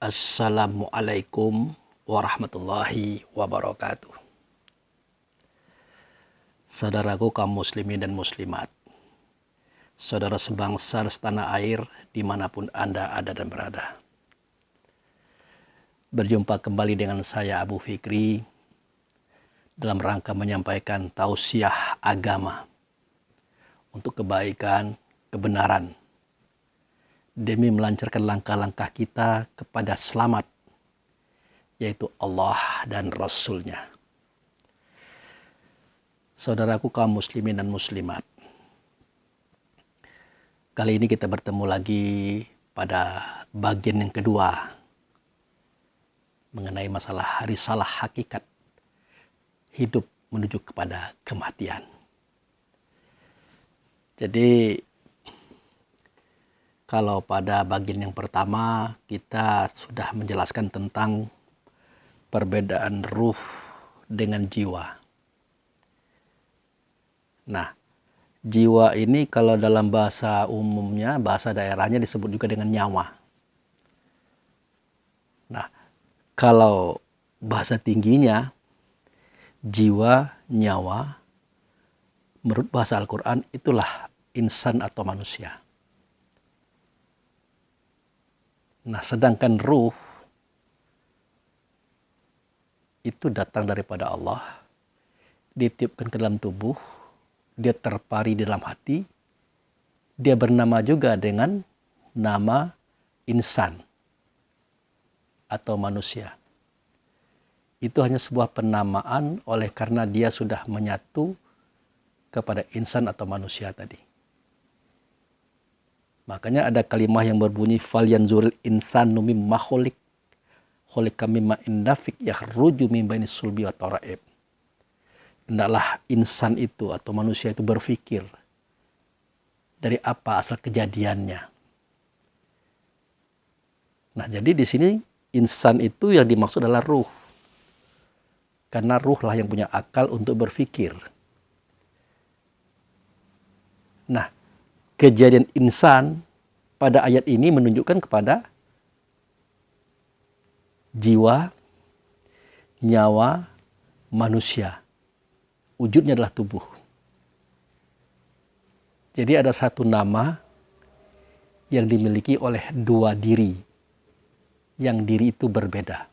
Assalamualaikum warahmatullahi wabarakatuh. Saudaraku kaum muslimin dan muslimat, saudara sebangsa setanah air dimanapun Anda ada dan berada. Berjumpa kembali dengan saya Abu Fikri dalam rangka menyampaikan tausiah agama untuk kebaikan, kebenaran, demi melancarkan langkah-langkah kita kepada selamat, yaitu Allah dan Rasul-Nya. Saudaraku kaum muslimin dan muslimat, kali ini kita bertemu lagi pada bagian yang kedua mengenai masalah risalah hakikat hidup menuju kepada kematian. Jadi kalau pada bagian yang pertama kita sudah menjelaskan tentang perbedaan ruh dengan jiwa. Nah, jiwa ini kalau dalam bahasa umumnya, bahasa daerahnya disebut juga dengan nyawa. Nah, kalau bahasa tingginya, jiwa, nyawa, menurut bahasa Al-Quran itulah insan atau manusia. Nah, sedangkan ruh itu datang daripada Allah, ditiupkan ke dalam tubuh, dia terpari di dalam hati, dia bernama juga dengan nama insan atau manusia. Itu hanya sebuah penamaan oleh karena dia sudah menyatu kepada insan atau manusia tadi. Makanya ada kalimah yang berbunyi falyanzuril insanu mimma khuliqa mimma indafik yakhruju min bainis sulbi wa taraib. Hendaklah insan itu atau manusia itu berpikir dari apa asal kejadiannya. Nah, jadi di sini insan itu yang dimaksud adalah ruh. Karena ruh lah yang punya akal untuk berpikir. Nah, kejadian insan pada ayat ini menunjukkan kepada jiwa, nyawa, manusia. Wujudnya adalah tubuh. Jadi ada satu nama yang dimiliki oleh dua diri. Yang diri itu berbeda.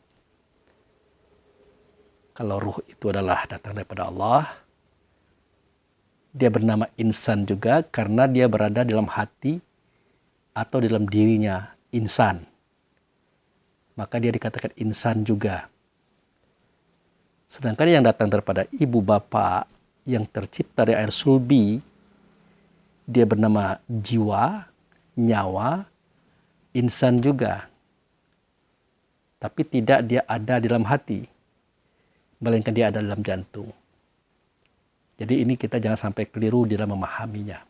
Kalau ruh itu adalah datang daripada Allah, dia bernama insan juga karena dia berada dalam hati atau dalam dirinya insan. Maka dia dikatakan insan juga. Sedangkan yang datang daripada ibu bapa yang tercipta dari air sulbi, dia bernama jiwa, nyawa, insan juga. Tapi tidak dia ada di dalam hati, melainkan dia ada dalam jantung. Jadi ini kita jangan sampai keliru di dalam memahaminya.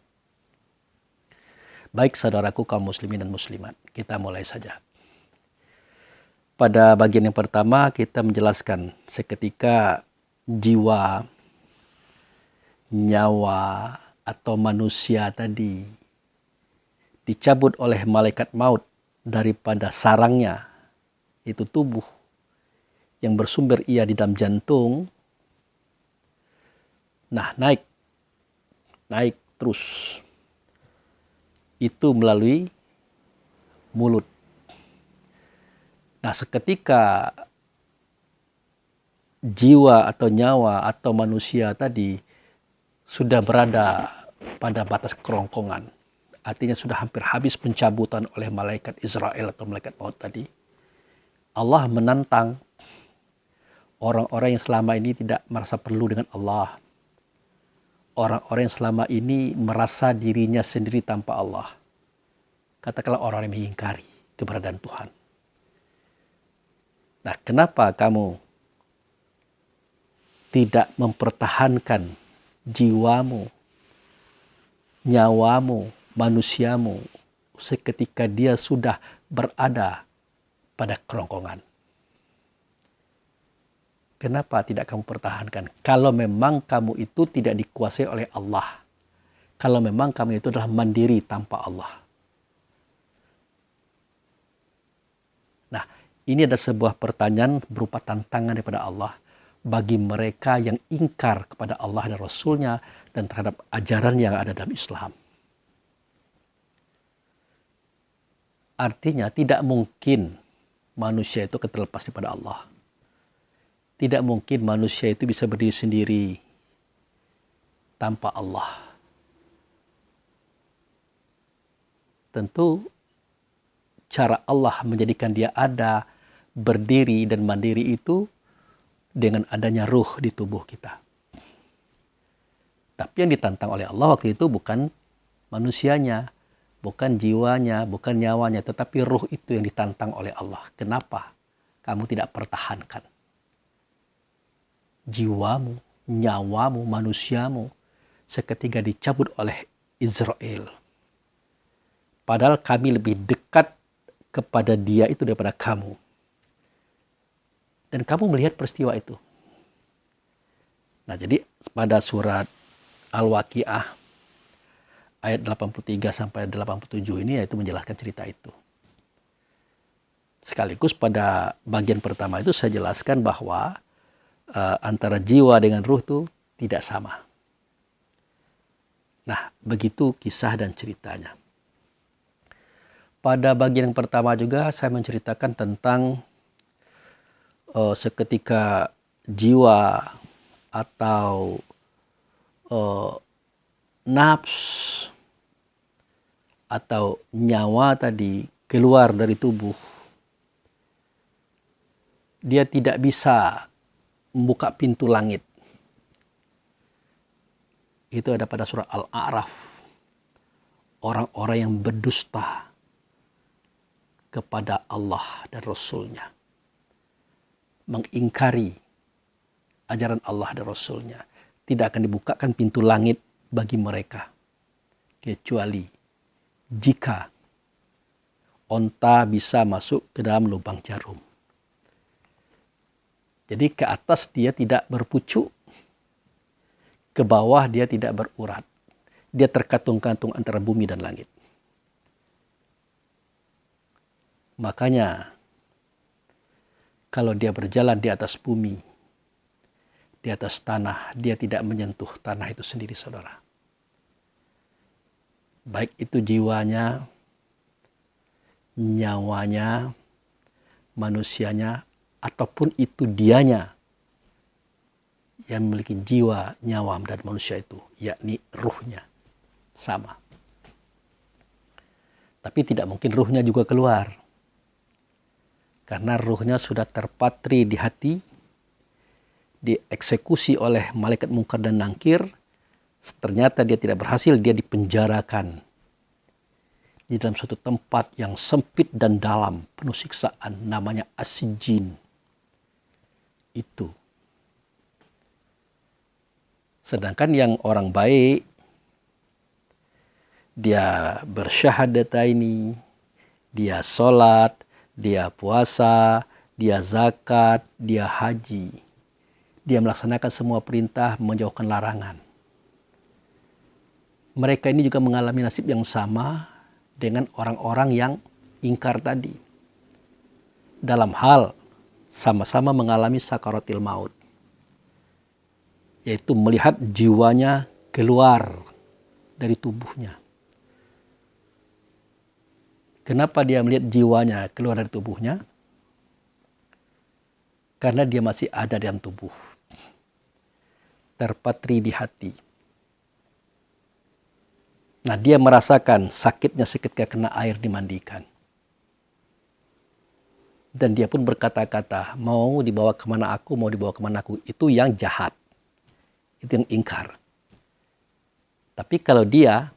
Baik saudaraku kaum muslimin dan muslimat, kita mulai saja. Pada bagian yang pertama kita menjelaskan seketika jiwa, nyawa atau manusia tadi dicabut oleh malaikat maut daripada sarangnya, itu tubuh yang bersumber ia di dalam jantung. Nah, naik terus. Itu melalui mulut. Nah, seketika jiwa atau nyawa atau manusia tadi sudah berada pada batas kerongkongan, artinya sudah hampir habis pencabutan oleh malaikat Israel atau malaikat maut tadi, Allah menantang orang-orang yang selama ini tidak merasa perlu dengan Allah. Orang-orang yang selama ini merasa dirinya sendiri tanpa Allah. Katakanlah orang yang mengingkari keberadaan Tuhan. Nah, kenapa kamu tidak mempertahankan jiwamu, nyawamu, manusiamu seketika dia sudah berada pada kerongkongan? Kenapa tidak kamu pertahankan? Kalau memang kamu itu tidak dikuasai oleh Allah. Kalau memang kamu itu adalah mandiri tanpa Allah. Nah, Ini ada sebuah pertanyaan berupa tantangan daripada Allah bagi mereka yang ingkar kepada Allah dan Rasulnya dan terhadap ajaran yang ada dalam Islam. Artinya tidak mungkin manusia itu terlepas daripada Allah. Tidak mungkin manusia itu bisa berdiri sendiri tanpa Allah. Tentu cara Allah menjadikan dia ada, berdiri dan mandiri itu dengan adanya ruh di tubuh kita. Tapi yang ditantang oleh Allah waktu itu bukan manusianya, bukan jiwanya, bukan nyawanya, tetapi ruh itu yang ditantang oleh Allah. Kenapa kamu tidak pertahankan jiwamu, nyawamu, manusiamu seketika dicabut oleh Israel? Padahal kami lebih dekat kepada dia itu daripada kamu. Dan kamu melihat peristiwa itu. Nah, jadi pada surat Al-Waqiah ayat 83 sampai 87 ini yaitu menjelaskan cerita itu. Sekaligus pada bagian pertama itu saya jelaskan bahwa antara jiwa dengan ruh itu tidak sama. Nah, begitu kisah dan ceritanya. Pada bagian yang pertama juga saya menceritakan tentang seketika jiwa atau nafs atau nyawa tadi keluar dari tubuh, dia tidak bisa membuka pintu langit. Itu ada pada surah Al-A'raf. Orang-orang yang berdusta kepada Allah dan Rasulnya, mengingkari ajaran Allah dan Rasulnya, tidak akan dibukakan pintu langit bagi mereka kecuali jika onta bisa masuk ke dalam lubang jarum. Jadi ke atas dia tidak berpucuk, ke bawah dia tidak berurat. Dia terkatung-katung antara bumi dan langit. Makanya kalau dia berjalan di atas bumi, di atas tanah, dia tidak menyentuh tanah itu sendiri, saudara. Baik itu jiwanya, nyawanya, manusianya, ataupun itu dianya yang memiliki jiwa, nyawa, dan manusia itu, yakni ruhnya, sama. Tapi tidak mungkin ruhnya juga keluar. Karena ruhnya sudah terpatri di hati, dieksekusi oleh malaikat mungkar dan nangkir. Ternyata dia tidak berhasil, dia dipenjarakan di dalam suatu tempat yang sempit dan dalam, penuh siksaan, namanya As-Sijjin. Itu. Sedangkan yang orang baik, dia bersyahadataini, dia sholat, dia puasa, dia zakat, dia haji. Dia melaksanakan semua perintah, menjauhkan larangan. Mereka ini juga mengalami nasib yang sama dengan orang-orang yang ingkar tadi. Dalam hal sama-sama mengalami sakaratil maut. Yaitu melihat jiwanya keluar dari tubuhnya. Kenapa dia melihat jiwanya keluar dari tubuhnya? Karena dia masih ada dalam tubuh. Terpatri di hati. Nah, dia merasakan sakitnya seketika kena air dimandikan. Dan dia pun berkata-kata, mau dibawa kemana aku, mau dibawa kemana aku. Itu yang jahat. Itu yang ingkar. Tapi kalau dia,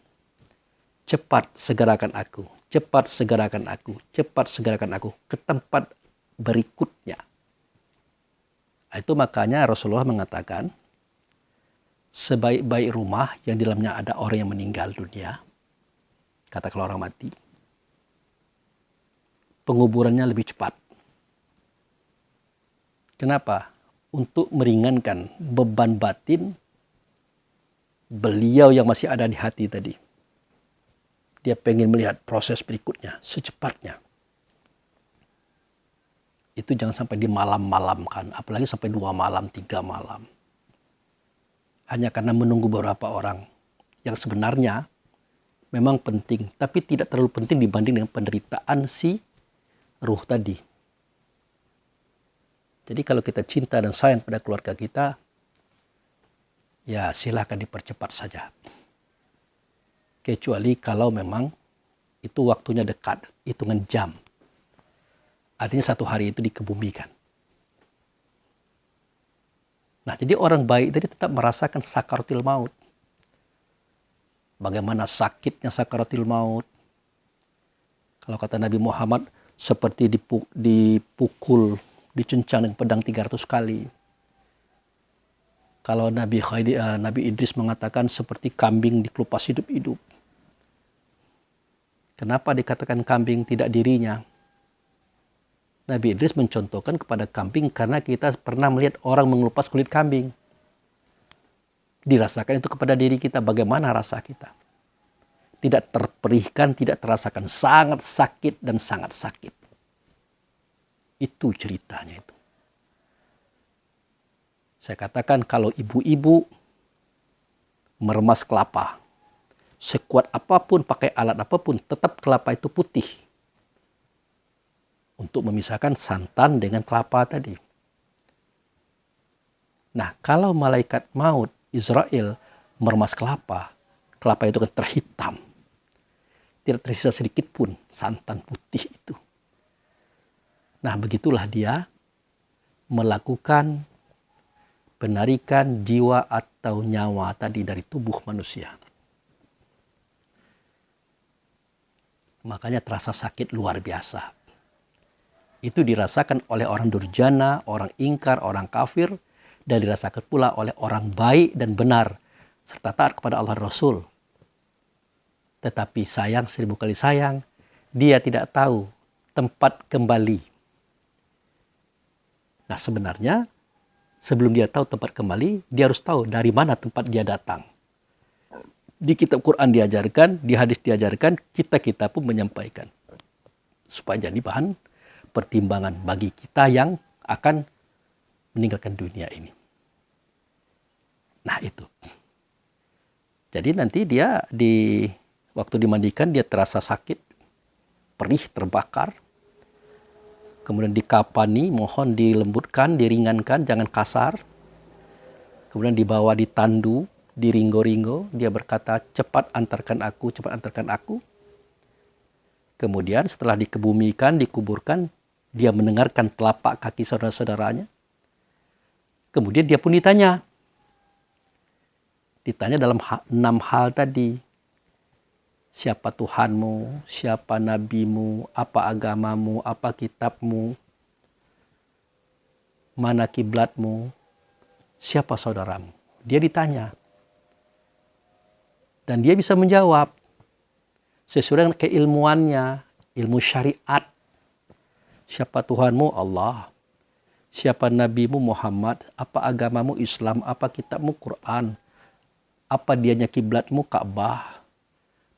cepat segerakan aku. Cepat segerakan aku, cepat segerakan aku ke tempat berikutnya. Itu makanya Rasulullah mengatakan, sebaik-baik rumah yang di dalamnya ada orang yang meninggal dunia, katakanlah orang mati, penguburannya lebih cepat. Kenapa? Untuk meringankan beban batin beliau yang masih ada di hati tadi. Dia pengen melihat proses berikutnya secepatnya. itu jangan sampai dimalam-malamkan, apalagi sampai 2 malam, 3 malam. Hanya karena menunggu beberapa orang yang sebenarnya memang penting, tapi tidak terlalu penting dibanding dengan penderitaan si ruh tadi. Jadi kalau kita cinta dan sayang pada keluarga kita, ya silakan dipercepat saja. Kecuali kalau memang itu waktunya dekat, hitungan jam. Artinya 1 hari itu dikebumikan. Nah, jadi orang baik tadi tetap merasakan sakaratul maut. Bagaimana sakitnya sakaratul maut. Kalau kata Nabi Muhammad, seperti dipukul, dicencang dengan pedang 300 kali. Kalau Nabi Idris mengatakan seperti kambing dikelupas hidup-hidup. Kenapa dikatakan kambing tidak dirinya? Nabi Idris mencontohkan kepada kambing karena kita pernah melihat orang mengelupas kulit kambing. Dirasakan itu kepada diri kita, bagaimana rasa kita. Tidak terperihkan, tidak terasakan, sangat sakit dan sangat sakit. Itu ceritanya itu. Saya katakan kalau ibu-ibu meremas kelapa, sekuat apapun, pakai alat apapun, tetap kelapa itu putih. Untuk memisahkan santan dengan kelapa tadi. Nah, kalau malaikat maut Israel meremas kelapa, kelapa itu akan terhitam. Tidak tersisa sedikit pun santan putih itu. Nah, begitulah dia melakukan penarikan jiwa atau nyawa tadi dari tubuh manusia. Makanya terasa sakit luar biasa. Itu dirasakan oleh orang durjana, orang ingkar, orang kafir, dan dirasakan pula oleh orang baik dan benar, serta taat kepada Allah Rasul. Tetapi sayang, 1000 kali sayang, dia tidak tahu tempat kembali. Nah sebenarnya, sebelum dia tahu tempat kembali, dia harus tahu dari mana tempat dia datang. Di kitab Quran diajarkan, di hadis diajarkan, kita pun menyampaikan. Supaya jadi bahan pertimbangan bagi kita yang akan meninggalkan dunia ini. Nah itu. Jadi nanti dia waktu dimandikan dia terasa sakit, perih, terbakar. Kemudian dikapani, mohon dilembutkan, diringankan, jangan kasar. Kemudian dibawa ditandu, diringgo-ringgo. Dia berkata, cepat antarkan aku, cepat antarkan aku. Kemudian setelah dikebumikan, dikuburkan, dia mendengarkan telapak kaki saudara-saudaranya. Kemudian dia pun ditanya. Ditanya dalam 6 hal tadi. Siapa Tuhanmu, siapa nabimu, apa agamamu, apa kitabmu, mana kiblatmu, siapa saudaramu. Dia ditanya. Dan dia bisa menjawab sesuai dengan keilmuannya, ilmu syariat. Siapa Tuhanmu? Allah. Siapa nabimu? Muhammad. Apa agamamu? Islam. Apa kitabmu? Quran. Apa dianya kiblatmu? Ka'bah.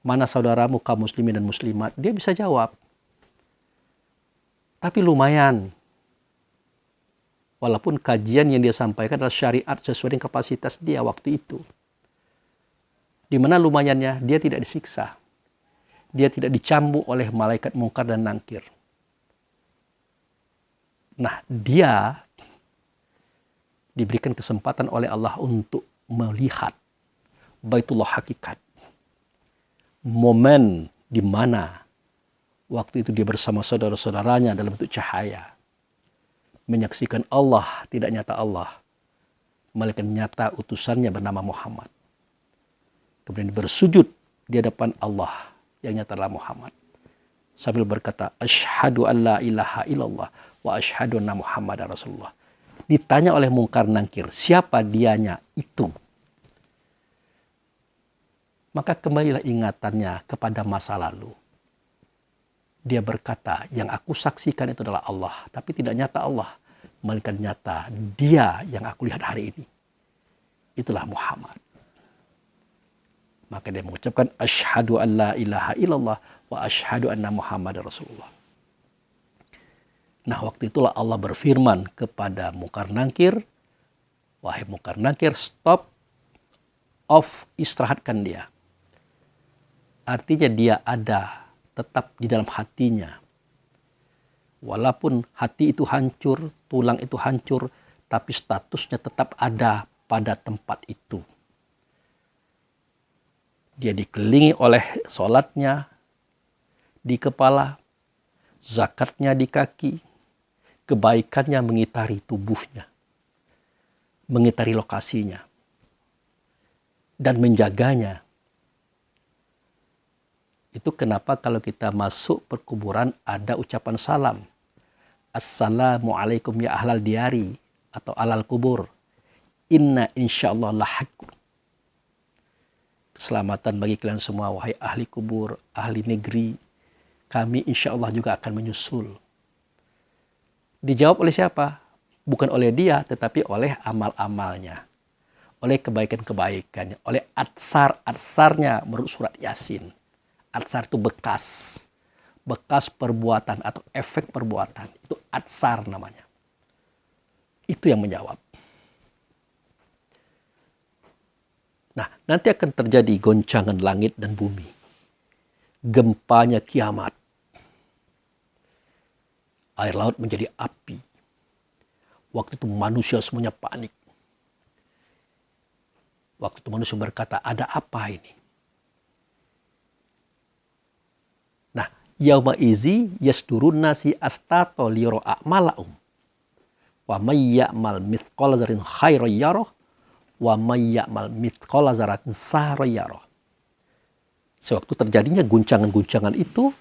Mana saudaramu kaum muslimin dan muslimat? Dia bisa jawab. Tapi lumayan. Walaupun kajian yang dia sampaikan adalah syariat sesuai dengan kapasitas dia waktu itu. Di mana lumayannya? Dia tidak disiksa. Dia tidak dicambuk oleh malaikat mungkar dan nangkir. Nah, dia diberikan kesempatan oleh Allah untuk melihat Baitullah hakikat. Momen di mana waktu itu dia bersama saudara-saudaranya dalam bentuk cahaya. Menyaksikan Allah, tidak nyata Allah. Malaikat nyata utusannya bernama Muhammad. Kemudian bersujud di hadapan Allah yang nyata adalah Muhammad. Sambil berkata, asyhadu an la ilaha illallah wa asyhadu anna Muhammadar Rasulullah. Ditanya oleh mungkar nangkir, siapa dianya itu? Maka kembalilah ingatannya kepada masa lalu. Dia berkata, yang aku saksikan itu adalah Allah. Tapi tidak nyata Allah. Melainkan nyata dia yang aku lihat hari ini. Itulah Muhammad. Maka dia mengucapkan, asyhadu an la ilaha illallah wa asyhadu anna Muhammadar Rasulullah. Nah, waktu itulah Allah berfirman kepada Munkar Nakir, wahai Munkar Nakir, stop, off, istirahatkan dia. Artinya dia ada tetap di dalam hatinya. Walaupun hati itu hancur, tulang itu hancur, tapi statusnya tetap ada pada tempat itu. Dia dikelilingi oleh sholatnya di kepala, zakatnya di kaki, kebaikannya mengitari tubuhnya, mengitari lokasinya, dan menjaganya. Itu kenapa kalau kita masuk perkuburan ada ucapan salam. Assalamualaikum ya ahlal diari atau alal kubur. Inna insyaallah lahakun. Keselamatan bagi kalian semua, wahai ahli kubur, ahli negeri. Kami insyaallah juga akan menyusul. Dijawab oleh siapa? Bukan oleh dia, tetapi oleh amal-amalnya. Oleh kebaikan-kebaikannya. Oleh atsar-atsarnya menurut surat Yasin. Atsar itu bekas. Bekas perbuatan atau efek perbuatan. Itu atsar namanya. Itu yang menjawab. Nah, nanti akan terjadi goncangan langit dan bumi. Gempanya kiamat. Air laut menjadi api. Waktu itu manusia semuanya panik. Waktu itu manusia berkata, ada apa ini? Nah, yauma izi yasdurun nasi astato liyara a'malahum. Wa may ya'mal mithqala dzarratin khairan yarah wa may ya'mal mithqala dzarratin syarran yarah. Sewaktu terjadinya guncangan-guncangan itu,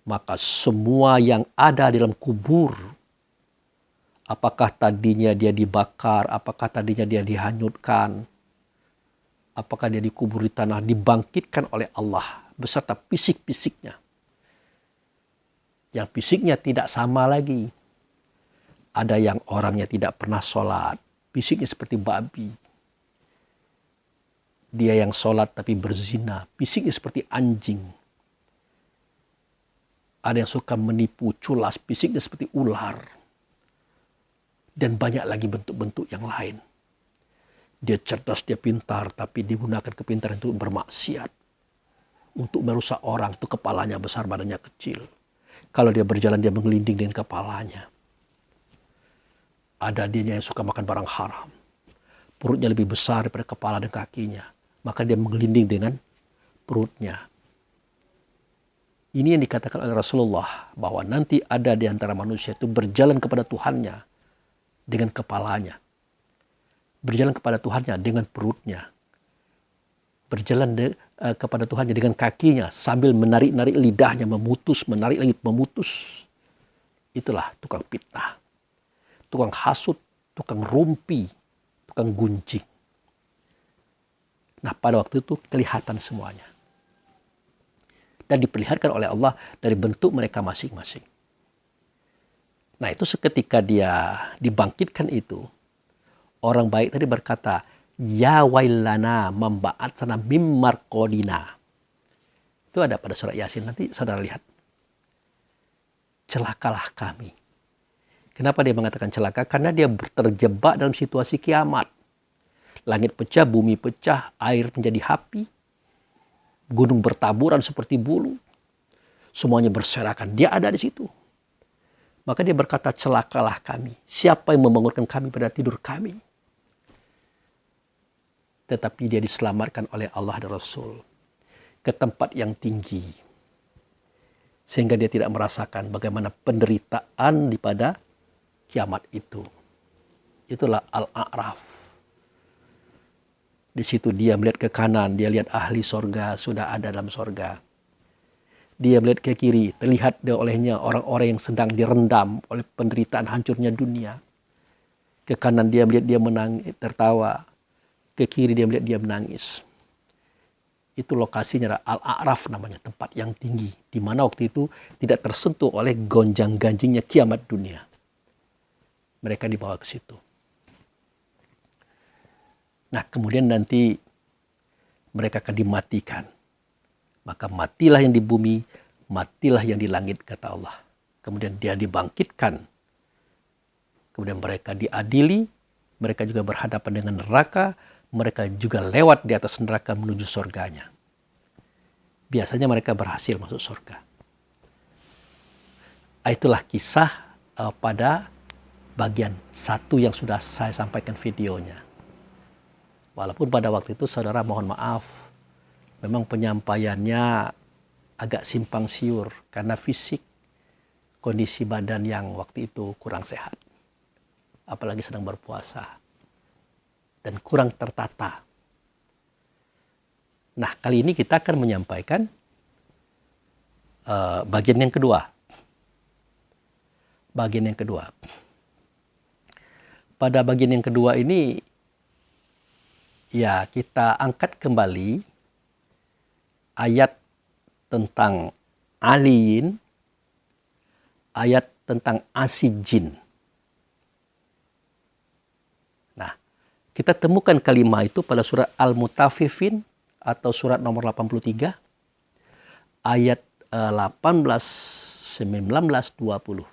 maka semua yang ada di dalam kubur, apakah tadinya dia dibakar, apakah tadinya dia dihanyutkan, apakah dia dikubur di tanah, dibangkitkan oleh Allah beserta fisik-fisiknya. Yang fisiknya tidak sama lagi. Ada yang orangnya tidak pernah sholat, fisiknya seperti babi. Dia yang sholat tapi berzina, fisiknya seperti anjing. Ada yang suka menipu, culas, fisiknya seperti ular. Dan banyak lagi bentuk-bentuk yang lain. Dia cerdas, dia pintar, tapi digunakan kepintaran itu bermaksiat. Untuk merusak orang, itu kepalanya besar, badannya kecil. Kalau dia berjalan, dia menggelinding dengan kepalanya. Ada dia yang suka makan barang haram. Perutnya lebih besar daripada kepala dan kakinya. Maka dia menggelinding dengan perutnya. Ini yang dikatakan oleh Rasulullah, bahwa nanti ada di antara manusia itu berjalan kepada Tuhannya dengan kepalanya. Berjalan kepada Tuhannya dengan perutnya. Berjalan kepada Tuhannya dengan kakinya sambil menarik-narik lidahnya, menarik lagi, memutus. Itulah tukang fitnah, tukang hasut, tukang rumpi, tukang gunjing. Nah, pada waktu itu kelihatan semuanya. Dan diperlihatkan oleh Allah dari bentuk mereka masing-masing. Nah, itu seketika dia dibangkitkan itu, orang baik tadi berkata, ya wailana memba'at sana mimmar kodina. Itu ada pada surat Yasin. Nanti saudara lihat. Celakalah kami. Kenapa dia mengatakan celaka? Karena dia terjebak dalam situasi kiamat. Langit pecah, bumi pecah, air menjadi api. Gunung bertaburan seperti bulu. Semuanya berserakan. Dia ada di situ. Maka dia berkata, celakalah kami. Siapa yang membangunkan kami pada tidur kami? Tetapi dia diselamatkan oleh Allah dan Rasul ke tempat yang tinggi. Sehingga dia tidak merasakan bagaimana penderitaan pada kiamat itu. Itulah Al-A'raf. Di situ dia melihat ke kanan, dia lihat ahli sorga sudah ada dalam sorga. Dia melihat ke kiri, terlihat olehnya orang-orang yang sedang direndam oleh penderitaan hancurnya dunia. Ke kanan dia melihat dia menangis, tertawa. Ke kiri dia melihat dia menangis. Itu lokasinya Al-A'raf namanya, tempat yang tinggi. Di mana waktu itu tidak tersentuh oleh gonjang-ganjingnya kiamat dunia. Mereka dibawa ke situ. Nah, kemudian nanti mereka akan dimatikan. Maka matilah yang di bumi, matilah yang di langit, kata Allah. kemudian dia dibangkitkan, kemudian mereka diadili, mereka juga berhadapan dengan neraka, mereka juga lewat di atas neraka menuju surganya. Biasanya mereka berhasil masuk surga. Itulah kisah pada bagian 1 yang sudah saya sampaikan videonya. Walaupun pada waktu itu saudara mohon maaf, memang penyampaiannya agak simpang siur karena fisik, kondisi badan yang waktu itu kurang sehat. Apalagi sedang berpuasa. Dan kurang tertata. Nah, kali ini kita akan menyampaikan bagian yang kedua. Bagian yang kedua. Pada bagian yang kedua ini, ya kita angkat kembali ayat tentang aliin, ayat tentang asijin. Nah, kita temukan kalimat itu pada surat Al-Mutaffifin atau surat nomor 83, ayat 18, 19, 20.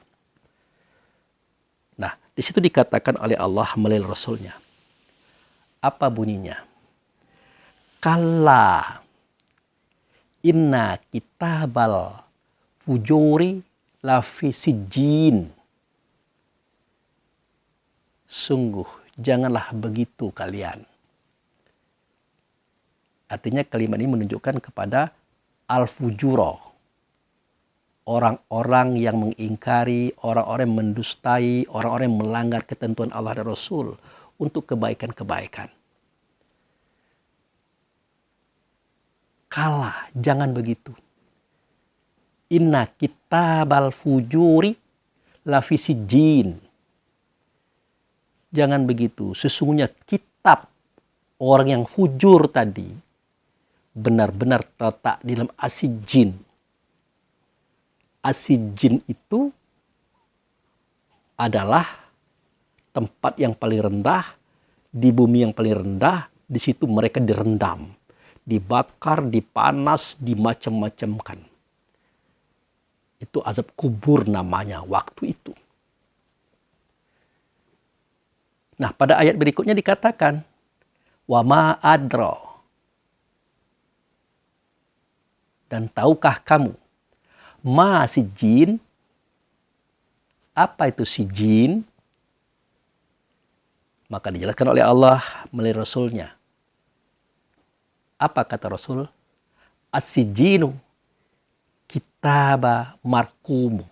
Nah, di situ dikatakan oleh Allah melalui Rasulnya. Apa bunyinya? Kalla inna kitabal fujuri lafi sijjin. Sungguh, janganlah begitu kalian. Artinya kalimat ini menunjukkan kepada al-fujuro. Orang-orang yang mengingkari, orang-orang yang mendustai, orang-orang yang melanggar ketentuan Allah dan Rasul untuk kebaikan-kebaikan. Kalah, jangan begitu. Inna kitabal fujuri lafi sijjin. Jangan begitu. Sesungguhnya kitab orang yang fujur tadi benar-benar terletak di dalam asijin. Asijin itu adalah tempat yang paling rendah, di bumi yang paling rendah, di situ mereka direndam, dibakar, dipanas, dimacam-macamkan. Itu azab kubur namanya waktu itu. Nah, pada ayat berikutnya dikatakan, wa ma adra. Dan tahukah kamu ma sijin? Apa itu sijin? Maka dijelaskan oleh Allah melalui Rasulnya. Apa kata Rasul? As-sijinu kitaba markumu.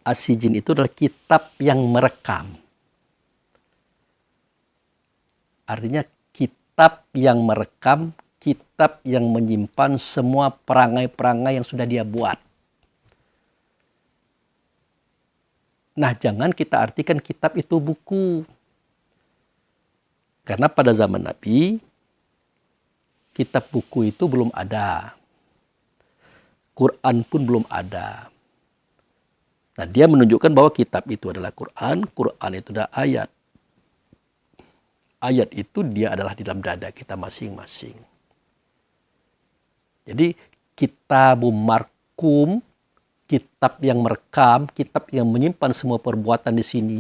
As-sijin itu adalah kitab yang merekam. Artinya kitab yang merekam, kitab yang menyimpan semua perangai-perangai yang sudah dia buat. Nah, jangan kita artikan kitab itu buku. Karena pada zaman Nabi, kitab buku itu belum ada. Quran pun belum ada. Nah, dia menunjukkan bahwa kitab itu adalah Quran, Quran itu adalah ayat. Ayat itu dia adalah di dalam dada kita masing-masing. Jadi kitabum markum, kitab yang merekam, kitab yang menyimpan semua perbuatan di sini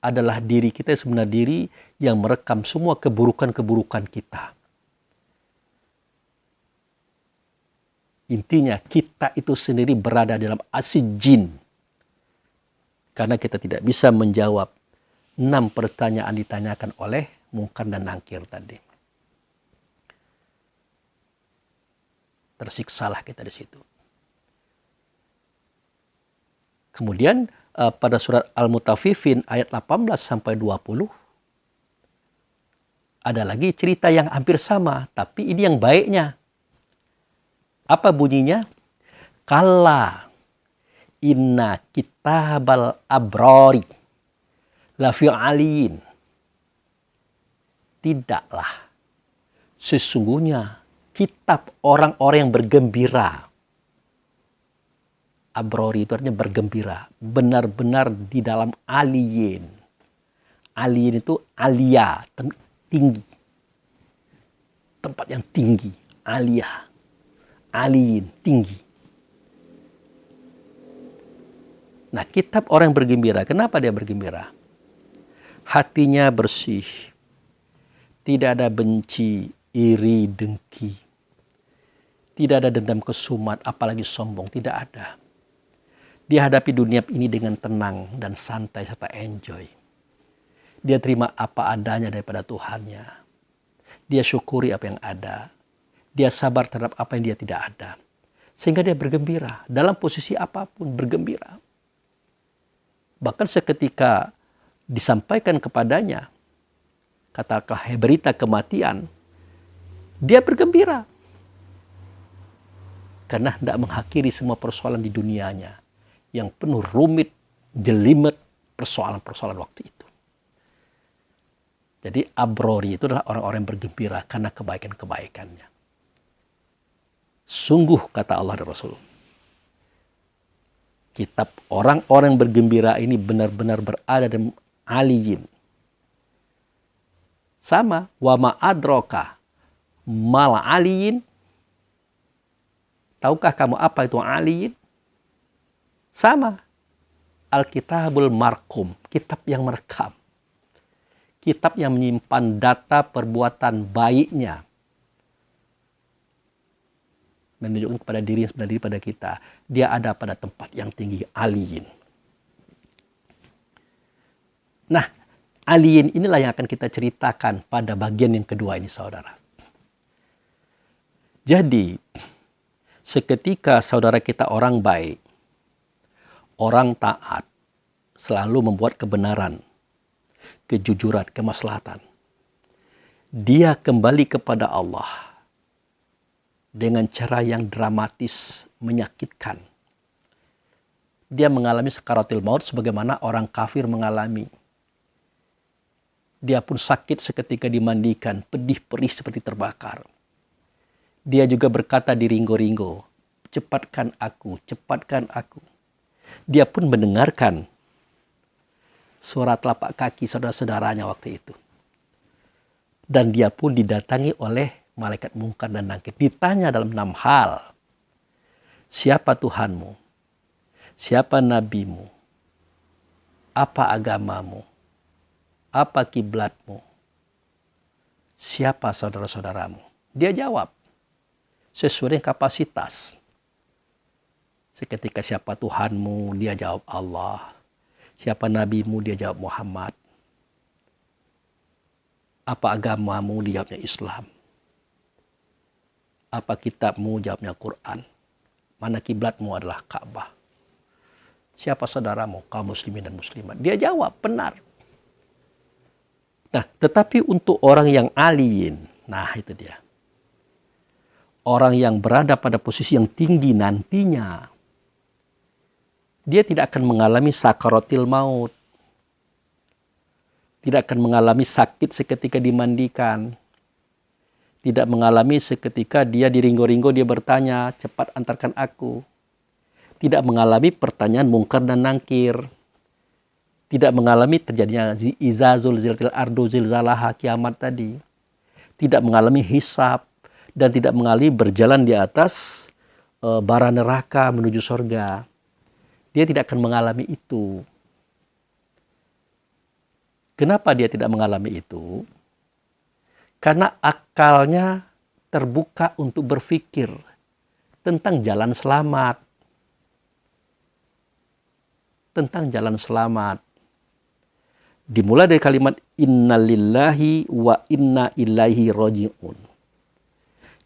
adalah diri kita sebenarnya, diri yang merekam semua keburukan-keburukan kita. Intinya kita itu sendiri berada dalam asijin. Karena kita tidak bisa menjawab 6 pertanyaan ditanyakan oleh Munkar dan Nakir tadi. Tersiksalah kita di situ. Kemudian pada surat Al-Mutaffifin ayat 18 sampai 20 ada lagi cerita yang hampir sama, tapi ini yang baiknya. Apa bunyinya? Kalla inna kitabal abrari lafi aliin. Tidaklah, sesungguhnya kitab orang-orang yang bergembira. Abrori itu artinya bergembira. Benar-benar di dalam aliin. Aliin itu alia, tinggi. Tempat yang tinggi. Alia. Aliin, tinggi. Nah, kitab orang bergembira, kenapa dia bergembira? Hatinya bersih, tidak ada benci, iri, dengki, tidak ada dendam kesumat, apalagi sombong, tidak ada. Dia hadapi dunia ini dengan tenang dan santai serta enjoy. Dia terima apa adanya daripada Tuhannya. Dia syukuri apa yang ada. Dia sabar terhadap apa yang dia tidak ada. Sehingga dia bergembira. Dalam posisi apapun bergembira. Bahkan seketika disampaikan kepadanya, katakanlah berita kematian, dia bergembira. Karena hendak mengakhiri semua persoalan di dunianya. Yang penuh rumit, jelimet, persoalan-persoalan waktu itu. Jadi abrori itu adalah orang-orang yang bergembira karena kebaikan-kebaikannya. Sungguh kata Allah dan Rasul, kitab orang-orang bergembira ini benar-benar berada dalam aliyin. Sama, wa ma'adroka mal aliyin. Tahukah kamu apa itu aliyin? Sama, Alkitabul Markum, kitab yang merekam. Kitab yang menyimpan data perbuatan baiknya. Menunjukkan kepada diri yang sebenarnya pada kita. Dia ada pada tempat yang tinggi, aliyin. Nah, aliyin inilah yang akan kita ceritakan pada bagian yang kedua ini, saudara. Jadi, seketika saudara kita orang baik, orang taat, selalu membuat kebenaran, kejujuran, kemaslahatan. Dia kembali kepada Allah dengan cara yang dramatis, menyakitkan. Dia mengalami sakaratul maut sebagaimana orang kafir mengalami. Dia pun sakit seketika dimandikan, pedih perih seperti terbakar. Dia juga berkata di ringgo-ringgo, cepatkan aku, cepatkan aku. Dia pun mendengarkan suara telapak kaki saudara-saudaranya waktu itu. Dan dia pun didatangi oleh malaikat mungkar dan nakir. Ditanya dalam 6 hal. Siapa Tuhanmu? Siapa nabimu? Apa agamamu? Apa kiblatmu? Siapa saudara-saudaramu? Dia jawab sesuai dengan kapasitas. Seketika siapa Tuhanmu? Dia jawab Allah. Siapa nabimu? Dia jawab Muhammad. Apa agamamu? Dia jawabnya Islam. Apa kitabmu? Jawabnya Quran. Mana kiblatmu? Adalah Ka'bah. Siapa saudaramu? Kaum muslimin dan muslimat. Dia jawab benar. Nah, tetapi untuk orang yang aliyin, nah itu dia. Orang yang berada pada posisi yang tinggi nantinya, dia tidak akan mengalami sakaratil maut. Tidak akan mengalami sakit seketika dimandikan. Tidak mengalami seketika dia diringgo-ringgo, dia bertanya, cepat antarkan aku. Tidak mengalami pertanyaan mungkar dan nangkir. Tidak mengalami terjadinya izazul zilzil ardu zilzalaha, kiamat tadi. Tidak mengalami hisab. Dan tidak mengalami berjalan di atas bara neraka menuju surga. Dia tidak akan mengalami itu. Kenapa dia tidak mengalami itu? Karena akalnya terbuka untuk berpikir tentang jalan selamat. Tentang jalan selamat. Dimulai dari kalimat innalillahi wa inna ilaihi raji'un.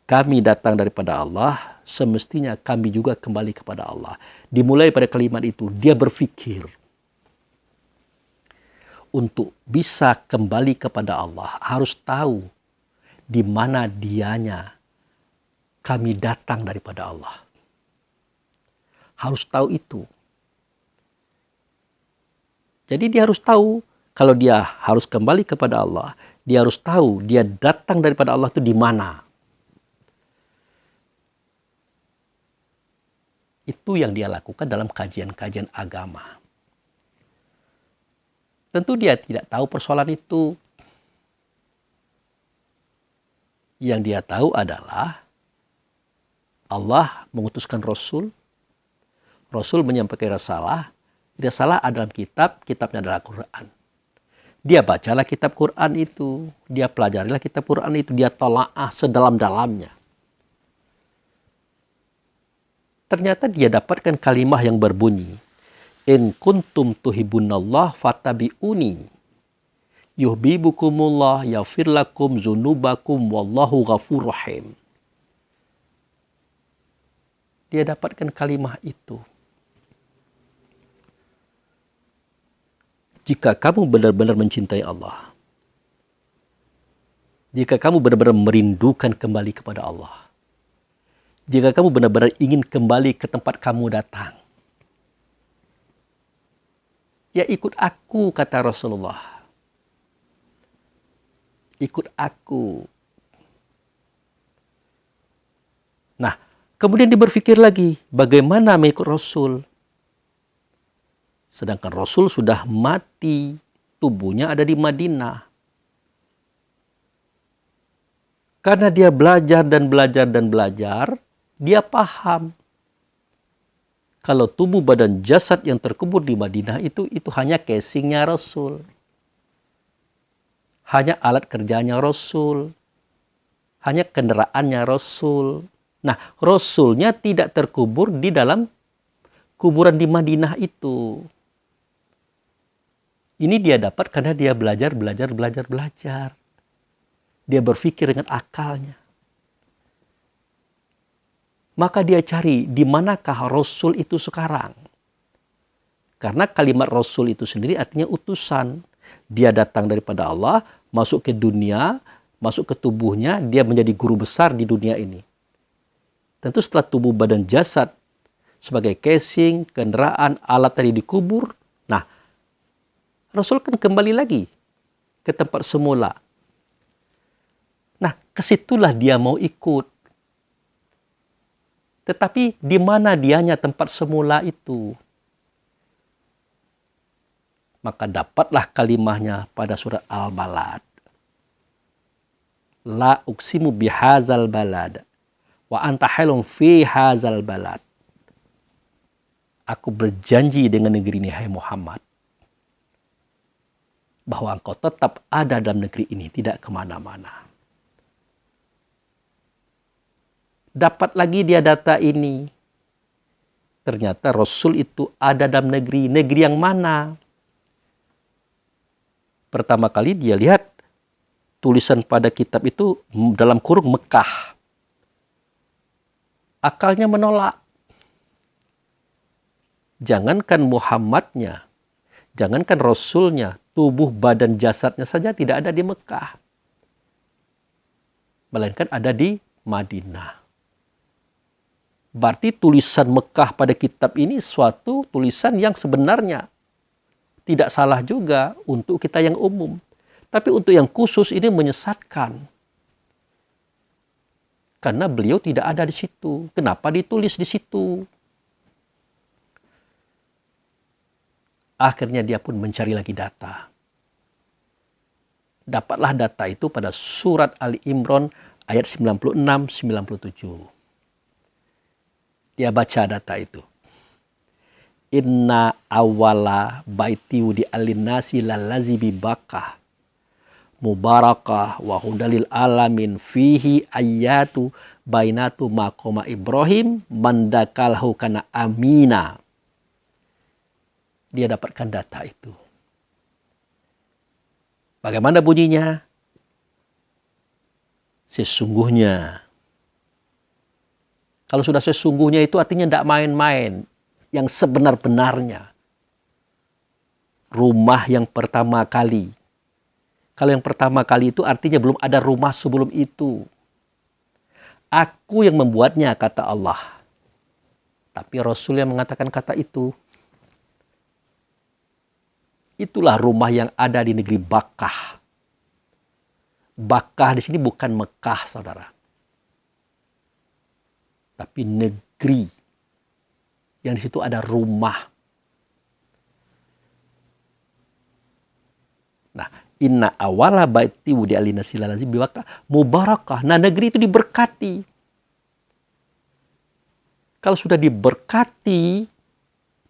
Kami datang daripada Allah, semestinya kami juga kembali kepada Allah. Dimulai pada kalimat itu, dia berpikir. Untuk bisa kembali kepada Allah, harus tahu di mana dianya kami datang daripada Allah. Harus tahu itu. Jadi dia harus tahu, kalau dia harus kembali kepada Allah, dia harus tahu dia datang daripada Allah itu di mana. Itu yang dia lakukan dalam kajian-kajian agama. Tentu dia tidak tahu persoalan itu. Yang dia tahu adalah Allah mengutuskan Rasul. Rasul menyampaikan risalah Risalah dalam kitabnya adalah Quran. Dia bacalah kitab Quran itu, dia pelajarilah kitab Quran itu, dia tolaah sedalam-dalamnya. Ternyata dia dapatkan kalimah yang berbunyi, in kuntum tuhibunallah fattabi'uni yuhibbukumullah yaghfir lakum dzunubakum wallahu ghafurur rahim. Dia dapatkan kalimah itu. Jika kamu benar-benar mencintai Allah, jika kamu benar-benar merindukan kembali kepada Allah, jika kamu benar-benar ingin kembali ke tempat kamu datang, ya ikut aku, kata Rasulullah. Ikut aku. Nah, kemudian dia berpikir lagi, bagaimana mengikut Rasul? Sedangkan Rasul sudah mati, tubuhnya ada di Madinah. Karena dia belajar dan belajar dan belajar, dia paham. Kalau tubuh badan jasad yang terkubur di Madinah itu hanya casingnya Rasul. Hanya alat kerjanya Rasul. Hanya kendaraannya Rasul. Nah, Rasulnya tidak terkubur di dalam kuburan di Madinah itu. Ini dia dapat karena dia belajar. Dia berpikir dengan akalnya. Maka dia cari di manakah Rasul itu sekarang. Karena kalimat Rasul itu sendiri artinya utusan. Dia datang daripada Allah, masuk ke dunia, masuk ke tubuhnya, dia menjadi guru besar di dunia ini. Tentu setelah tubuh badan jasad sebagai casing, kendaraan, alat tadi dikubur, nah, Rasul kan kembali lagi ke tempat semula. Nah, kesitulah dia mau ikut. Tetapi di mana dianya tempat semula itu? Maka dapatlah kalimahnya pada surat Al-Balad. La uksimu bihazal balad. Wa anta halum fi hazal balad. Aku berjanji dengan negeri ini, hai Muhammad, bahwa engkau tetap ada dalam negeri ini, tidak kemana-mana. Dapat lagi dia data ini. Ternyata Rasul itu ada dalam negeri. Negeri yang mana? Pertama kali dia lihat tulisan pada kitab itu dalam kurung Mekah. Akalnya menolak. Jangankan Muhammadnya, jangankan Rasulnya, tubuh badan jasadnya saja tidak ada di Mekah. Melainkan ada di Madinah. Berarti tulisan Mekah pada kitab ini suatu tulisan yang sebenarnya tidak salah juga untuk kita yang umum. Tapi untuk yang khusus ini menyesatkan. Karena beliau tidak ada di situ. Kenapa ditulis di situ? Akhirnya dia pun mencari lagi data. Dapatlah data itu pada surat Ali Imran ayat 96-97. Dia baca data itu. Inna awala baiti di alinnasi lalazi bibakah mubarakah wa hudalil alamin fihi ayatu bainatu maqama Ibrahim mandakalhu kana amina. Dia dapatkan data itu. Bagaimana bunyinya? Sesungguhnya. Kalau sudah sesungguhnya itu artinya tidak main-main. Yang sebenar-benarnya. Rumah yang pertama kali. Kalau yang pertama kali itu artinya belum ada rumah sebelum itu. Aku yang membuatnya, kata Allah. Tapi Rasul yang mengatakan kata itu. Itulah rumah yang ada di negeri Bakkah. Bakkah di sini bukan Mekah, saudara. Tapi negeri. Yang di situ ada rumah. Nah, inna awala baiti wudi alina silalazi biwaka mubarakah. Nah, negeri itu diberkati. Kalau sudah diberkati,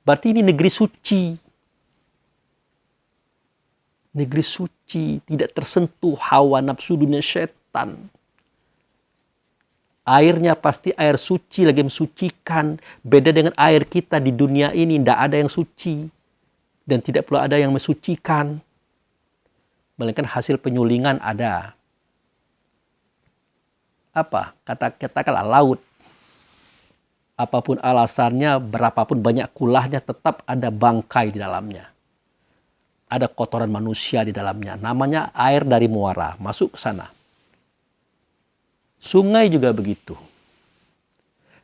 berarti ini negeri suci. negeri suci, tidak tersentuh hawa nafsu dunia setan. Airnya pasti air suci, lagi mensucikan. Beda dengan air kita di dunia ini, tidak ada yang suci. Dan tidak perlu ada yang mensucikan. Melainkan hasil penyulingan ada. Apa? Katakanlah laut. Apapun alasannya, berapapun banyak kulahnya, tetap ada bangkai di dalamnya. Ada kotoran manusia di dalamnya. Namanya air dari muara. Masuk ke sana. Sungai juga begitu.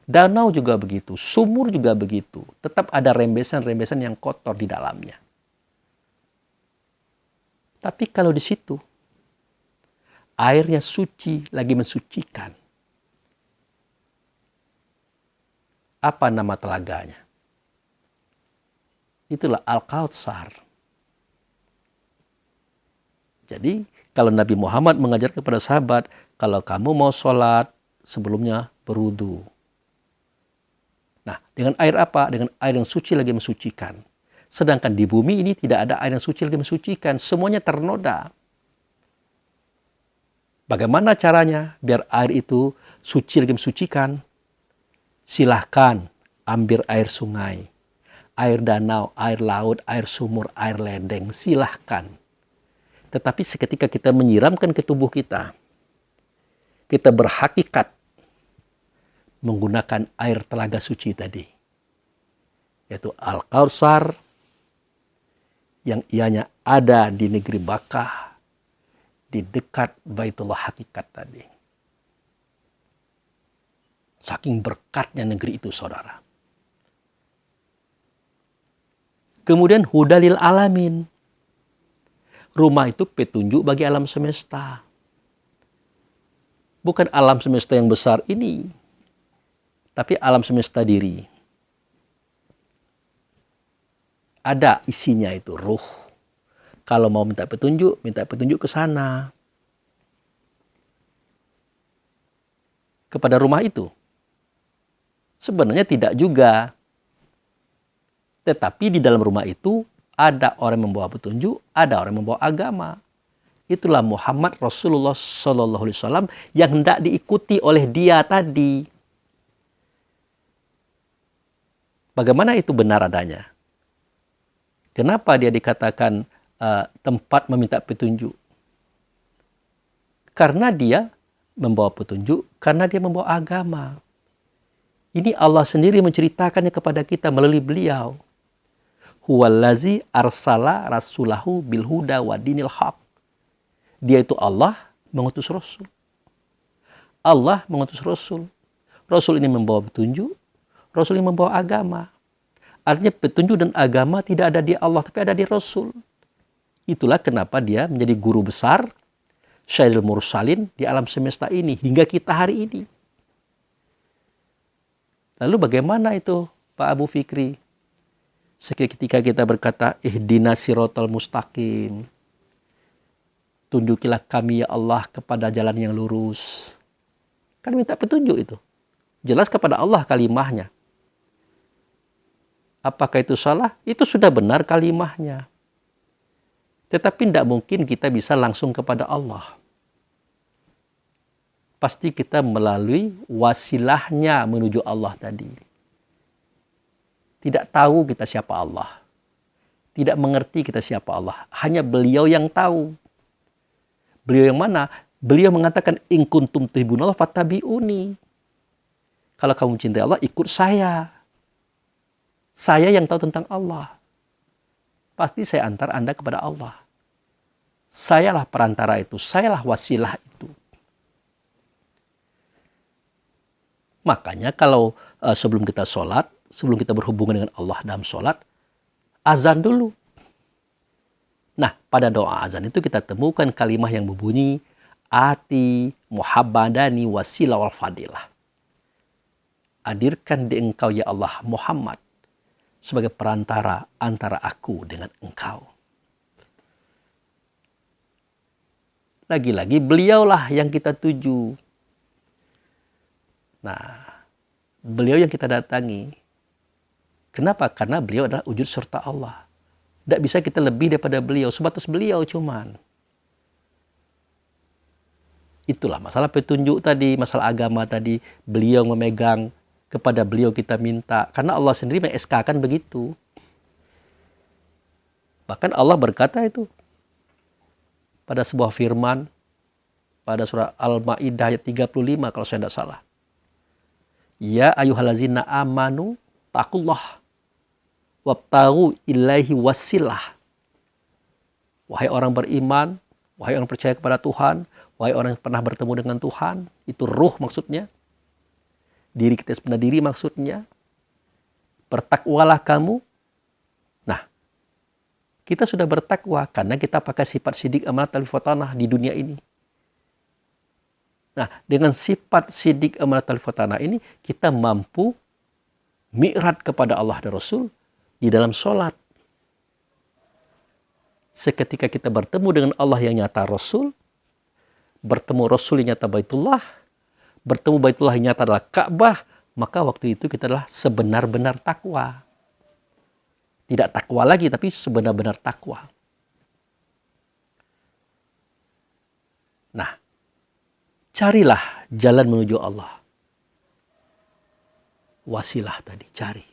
Danau juga begitu. Sumur juga begitu. Tetap ada rembesan-rembesan yang kotor di dalamnya. Tapi kalau di situ, airnya suci, lagi mensucikan. Apa nama telaganya? Itulah Al-Kautsar. Jadi, kalau Nabi Muhammad mengajar kepada sahabat, kalau kamu mau sholat, sebelumnya berwudu. Nah, dengan air apa? Dengan air yang suci lagi mensucikan. Sedangkan di bumi ini tidak ada air yang suci lagi mensucikan. Semuanya ternoda. Bagaimana caranya biar air itu suci lagi mensucikan? Silahkan ambil air sungai, air danau, air laut, air sumur, air ledeng. Silahkan. Tetapi seketika kita menyiramkan ke tubuh kita, kita berhakikat menggunakan air telaga suci tadi. Yaitu Al-Kautsar yang ianya ada di negeri Bakkah, di dekat Baitullah Hakikat tadi. Saking berkatnya negeri itu, saudara. Kemudian Hudalil Alamin. Rumah itu petunjuk bagi alam semesta. Bukan alam semesta yang besar ini, tapi alam semesta diri. Ada isinya itu, ruh. Kalau mau minta petunjuk ke sana. Kepada rumah itu. Sebenarnya tidak juga. Tetapi di dalam rumah itu ada orang yang membawa petunjuk, ada orang yang membawa agama. Itulah Muhammad Rasulullah SAW yang hendak diikuti oleh dia tadi. Bagaimana itu benar adanya? Kenapa dia dikatakan tempat meminta petunjuk? Karena dia membawa petunjuk, karena dia membawa agama. Ini Allah sendiri menceritakannya kepada kita melalui beliau. Huwallazi arsala rasulahu bilhuda wa dinil haq. Dia itu Allah mengutus Rasul. Allah mengutus Rasul. Rasul ini membawa petunjuk. Rasul ini membawa agama. Artinya petunjuk dan agama tidak ada di Allah, tapi ada di Rasul. Itulah kenapa dia menjadi guru besar, Syairul Mursalin di alam semesta ini, hingga kita hari ini. Lalu bagaimana itu Pak Abu Fikri? Seketika kita berkata, ihdinas siratal mustaqim. Tunjukilah kami ya Allah kepada jalan yang lurus. Kan minta petunjuk itu. Jelas kepada Allah kalimahnya. Apakah itu salah? Itu sudah benar kalimahnya. Tetapi tidak mungkin kita bisa langsung kepada Allah. Pasti kita melalui wasilahnya menuju Allah tadi. Tidak tahu kita siapa Allah. Tidak mengerti kita siapa Allah. Hanya beliau yang tahu. Beliau yang mana? Beliau mengatakan, in kuntum tuhibbunallah fattabi'uni. Kalau kamu cintai Allah, ikut saya. Saya yang tahu tentang Allah. Pasti saya antar Anda kepada Allah. Sayalah perantara itu. Sayalah wasilah itu. Makanya kalau sebelum kita sholat, sebelum kita berhubungan dengan Allah dalam sholat, azan dulu. Nah, pada doa azan itu kita temukan kalimah yang berbunyi, Ati muhabbadani wasilah wal fadilah. Hadirkan di engkau ya Allah Muhammad sebagai perantara antara aku dengan engkau. Lagi-lagi beliaulah yang kita tuju. Nah, beliau yang kita datangi. Kenapa? Karena beliau adalah wujud serta Allah. Tidak bisa kita lebih daripada beliau, sebatas beliau cuman. Itulah masalah petunjuk tadi, masalah agama tadi. Beliau memegang, kepada beliau kita minta. Karena Allah sendiri meng-SK-kan begitu. Bahkan Allah berkata itu pada sebuah firman, pada surah Al-Ma'idah ayat 35 kalau saya tidak salah. Ya ayyuhallazina amanu taqullah wabtaghu ilaihi wasilah. Wahai orang beriman, wahai orang percaya kepada Tuhan, wahai orang yang pernah bertemu dengan Tuhan, itu ruh maksudnya. Diri kita sebenarnya diri maksudnya. Bertakwalah kamu. Nah, kita sudah bertakwa karena kita pakai sifat sidik amanat taufiq fatanah di dunia ini. Nah, dengan sifat sidik amanat taufiq fatanah ini, kita mampu mi'raj kepada Allah dan Rasul di dalam sholat. Seketika kita bertemu dengan Allah yang nyata Rasul, bertemu Rasul yang nyata Baitullah, bertemu Baitullah yang nyata adalah Ka'bah, maka waktu itu kita adalah sebenar-benar takwa. Tidak takwa lagi, tapi sebenar-benar takwa. Nah, carilah jalan menuju Allah. Wasilah tadi, cari.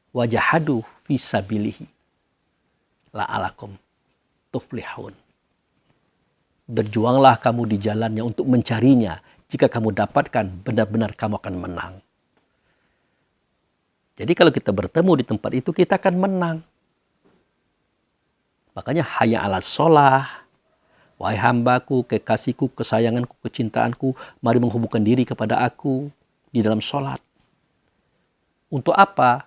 Wajahadu fisabilihi la'alakum tuflihun. Berjuanglah kamu di jalannya untuk mencarinya. Jika kamu dapatkan, benar-benar kamu akan menang. Jadi kalau kita bertemu di tempat itu, kita akan menang. Makanya hayya 'alas sholah. Wahai hambaku, kekasihku, kesayanganku, kecintaanku, mari menghubungkan diri kepada aku di dalam sholat. Untuk apa?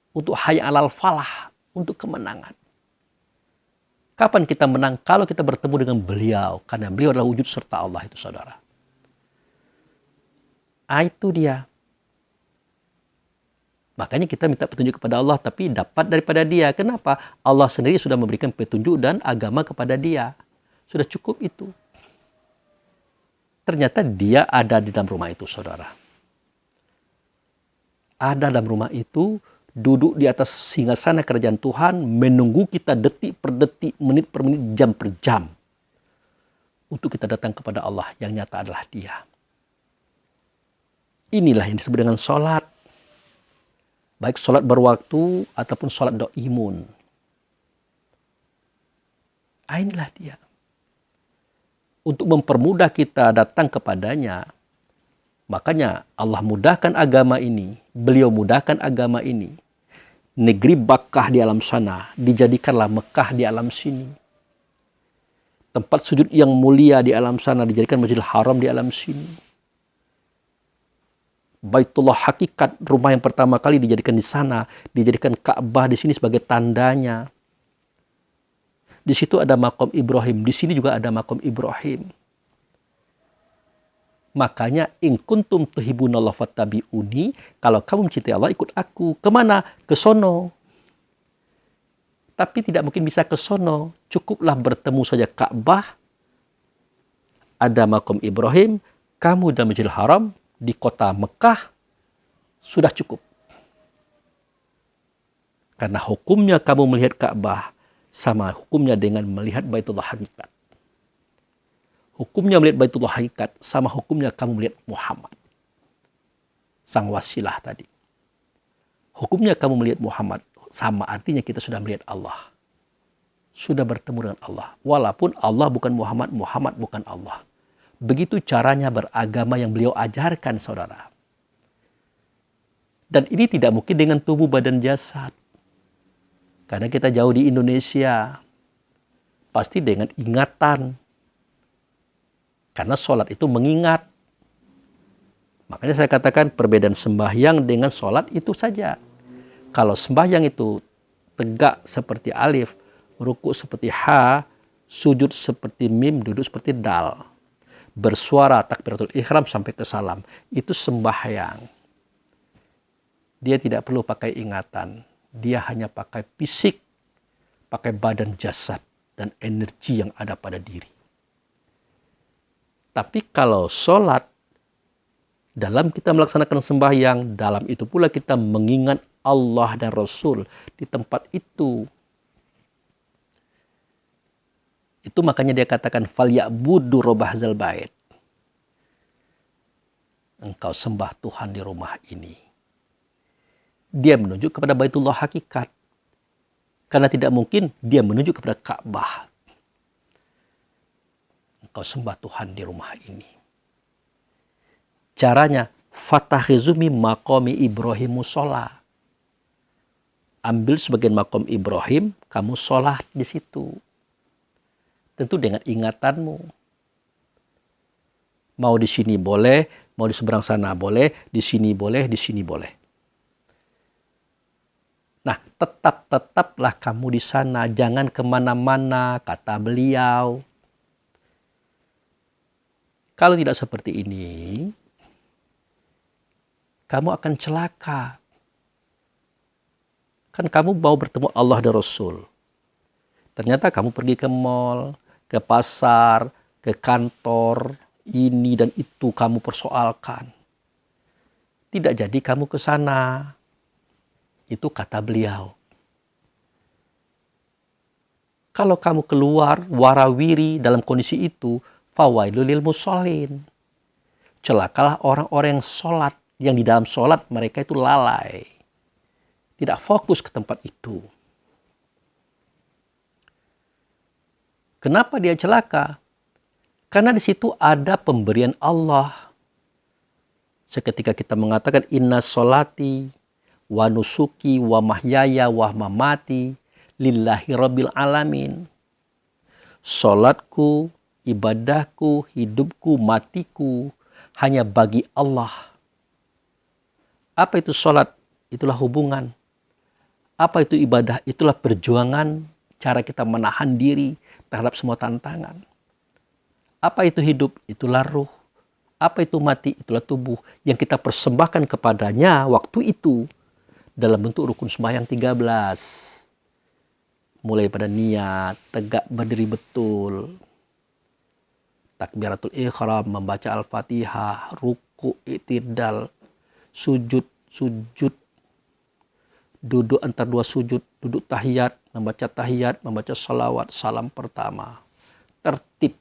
Untuk hayya 'alal falah, untuk kemenangan. Kapan kita menang? Kalau kita bertemu dengan beliau. Karena beliau adalah wujud serta Allah itu, saudara. Itu dia. Makanya kita minta petunjuk kepada Allah, tapi dapat daripada dia. Kenapa? Allah sendiri sudah memberikan petunjuk dan agama kepada dia. Sudah cukup itu. Ternyata dia ada di dalam rumah itu, saudara. Ada dalam rumah itu, duduk di atas singgasana kerajaan Tuhan, menunggu kita detik per detik, menit per menit, jam per jam. Untuk kita datang kepada Allah yang nyata adalah dia. Inilah yang disebut dengan sholat. Baik sholat berwaktu ataupun sholat do'imun. Inilah dia. Untuk mempermudah kita datang kepadanya. Makanya Allah mudahkan agama ini. Beliau mudahkan agama ini. Negeri Bakkah di alam sana. Dijadikanlah Mekah di alam sini. Tempat sujud yang mulia di alam sana. Dijadikan Masjidil Haram di alam sini. Baitullah hakikat, rumah yang pertama kali dijadikan di sana. Dijadikan Ka'bah di sini sebagai tandanya. Di situ ada makom Ibrahim. Di sini juga ada makom Ibrahim. Makanya in kuntum tuhibbunallah fattabi'uni, kalau kamu mencintai Allah ikut aku. Kemana? Ke sono. Tapi tidak mungkin bisa ke sono. Cukuplah bertemu saja Ka'bah. Ada makom Ibrahim. Kamu dalam Masjidil Haram di kota Mekah. Sudah cukup. Karena hukumnya kamu melihat Ka'bah sama hukumnya dengan melihat Baitullah hakikat. Hukumnya melihat Baitullah hakikat sama hukumnya kamu melihat Muhammad. Sang wasilah tadi. Hukumnya kamu melihat Muhammad sama artinya kita sudah melihat Allah. Sudah bertemu dengan Allah. Walaupun Allah bukan Muhammad, Muhammad bukan Allah. Begitu caranya beragama yang beliau ajarkan, saudara. Dan ini tidak mungkin dengan tubuh badan jasad. Karena kita jauh di Indonesia, pasti dengan ingatan. Karena sholat itu mengingat. Makanya saya katakan perbedaan sembahyang dengan sholat itu saja. Kalau sembahyang itu tegak seperti alif, ruku seperti ha, sujud seperti mim, duduk seperti dal. Bersuara takbiratul ihram sampai ke salam. Itu sembahyang. Dia tidak perlu pakai ingatan. Dia hanya pakai fisik, pakai badan jasad, dan energi yang ada pada diri. Tapi kalau sholat, dalam kita melaksanakan sembahyang, dalam itu pula kita mengingat Allah dan Rasul di tempat itu. Itu makanya dia katakan falyabudu rabb hadzal bait. Engkau sembah Tuhan di rumah ini. Dia menunjuk kepada Baitullah hakikat. Karena tidak mungkin dia menunjuk kepada Ka'bah. Engkau sembah Tuhan di rumah ini. Caranya fattakhizu min maqami Ibrahim musholla. Ambil sebagian makom Ibrahim, kamu sholat di situ. Tentu dengan ingatanmu. Mau di sini boleh, mau di seberang sana boleh, di sini boleh, di sini boleh. Nah, tetaplah kamu di sana, jangan kemana-mana, kata beliau. Kalau tidak seperti ini, kamu akan celaka. Kan kamu mau bertemu Allah dan Rasul. Ternyata kamu pergi ke mall, ke pasar, ke kantor, ini dan itu kamu persoalkan. Tidak jadi kamu ke sana. Itu kata beliau. Kalau kamu keluar warawiri dalam kondisi itu, fawailul lil musholin. Celakalah orang-orang yang sholat, yang di dalam sholat mereka itu lalai. Tidak fokus ke tempat itu. Kenapa dia celaka? Karena di situ ada pemberian Allah. Seketika kita mengatakan inna sholati wa nusuki wa mahyaya wa mamati lillahi rabbil alamin. Sholatku, ibadahku, hidupku, matiku hanya bagi Allah. Apa itu sholat? Itulah hubungan. Apa itu ibadah? Itulah perjuangan, cara kita menahan diri terhadap semua tantangan. Apa itu hidup? Itulah ruh. Apa itu mati? Itulah tubuh yang kita persembahkan kepadanya waktu itu dalam bentuk rukun sembahyang 13. Mulai pada niat, tegak berdiri betul, takbiratul ihram, membaca Al-Fatihah, ruku, i'tidal, sujud, duduk antar dua sujud, duduk tahiyat, membaca salawat, salam pertama. Tertib.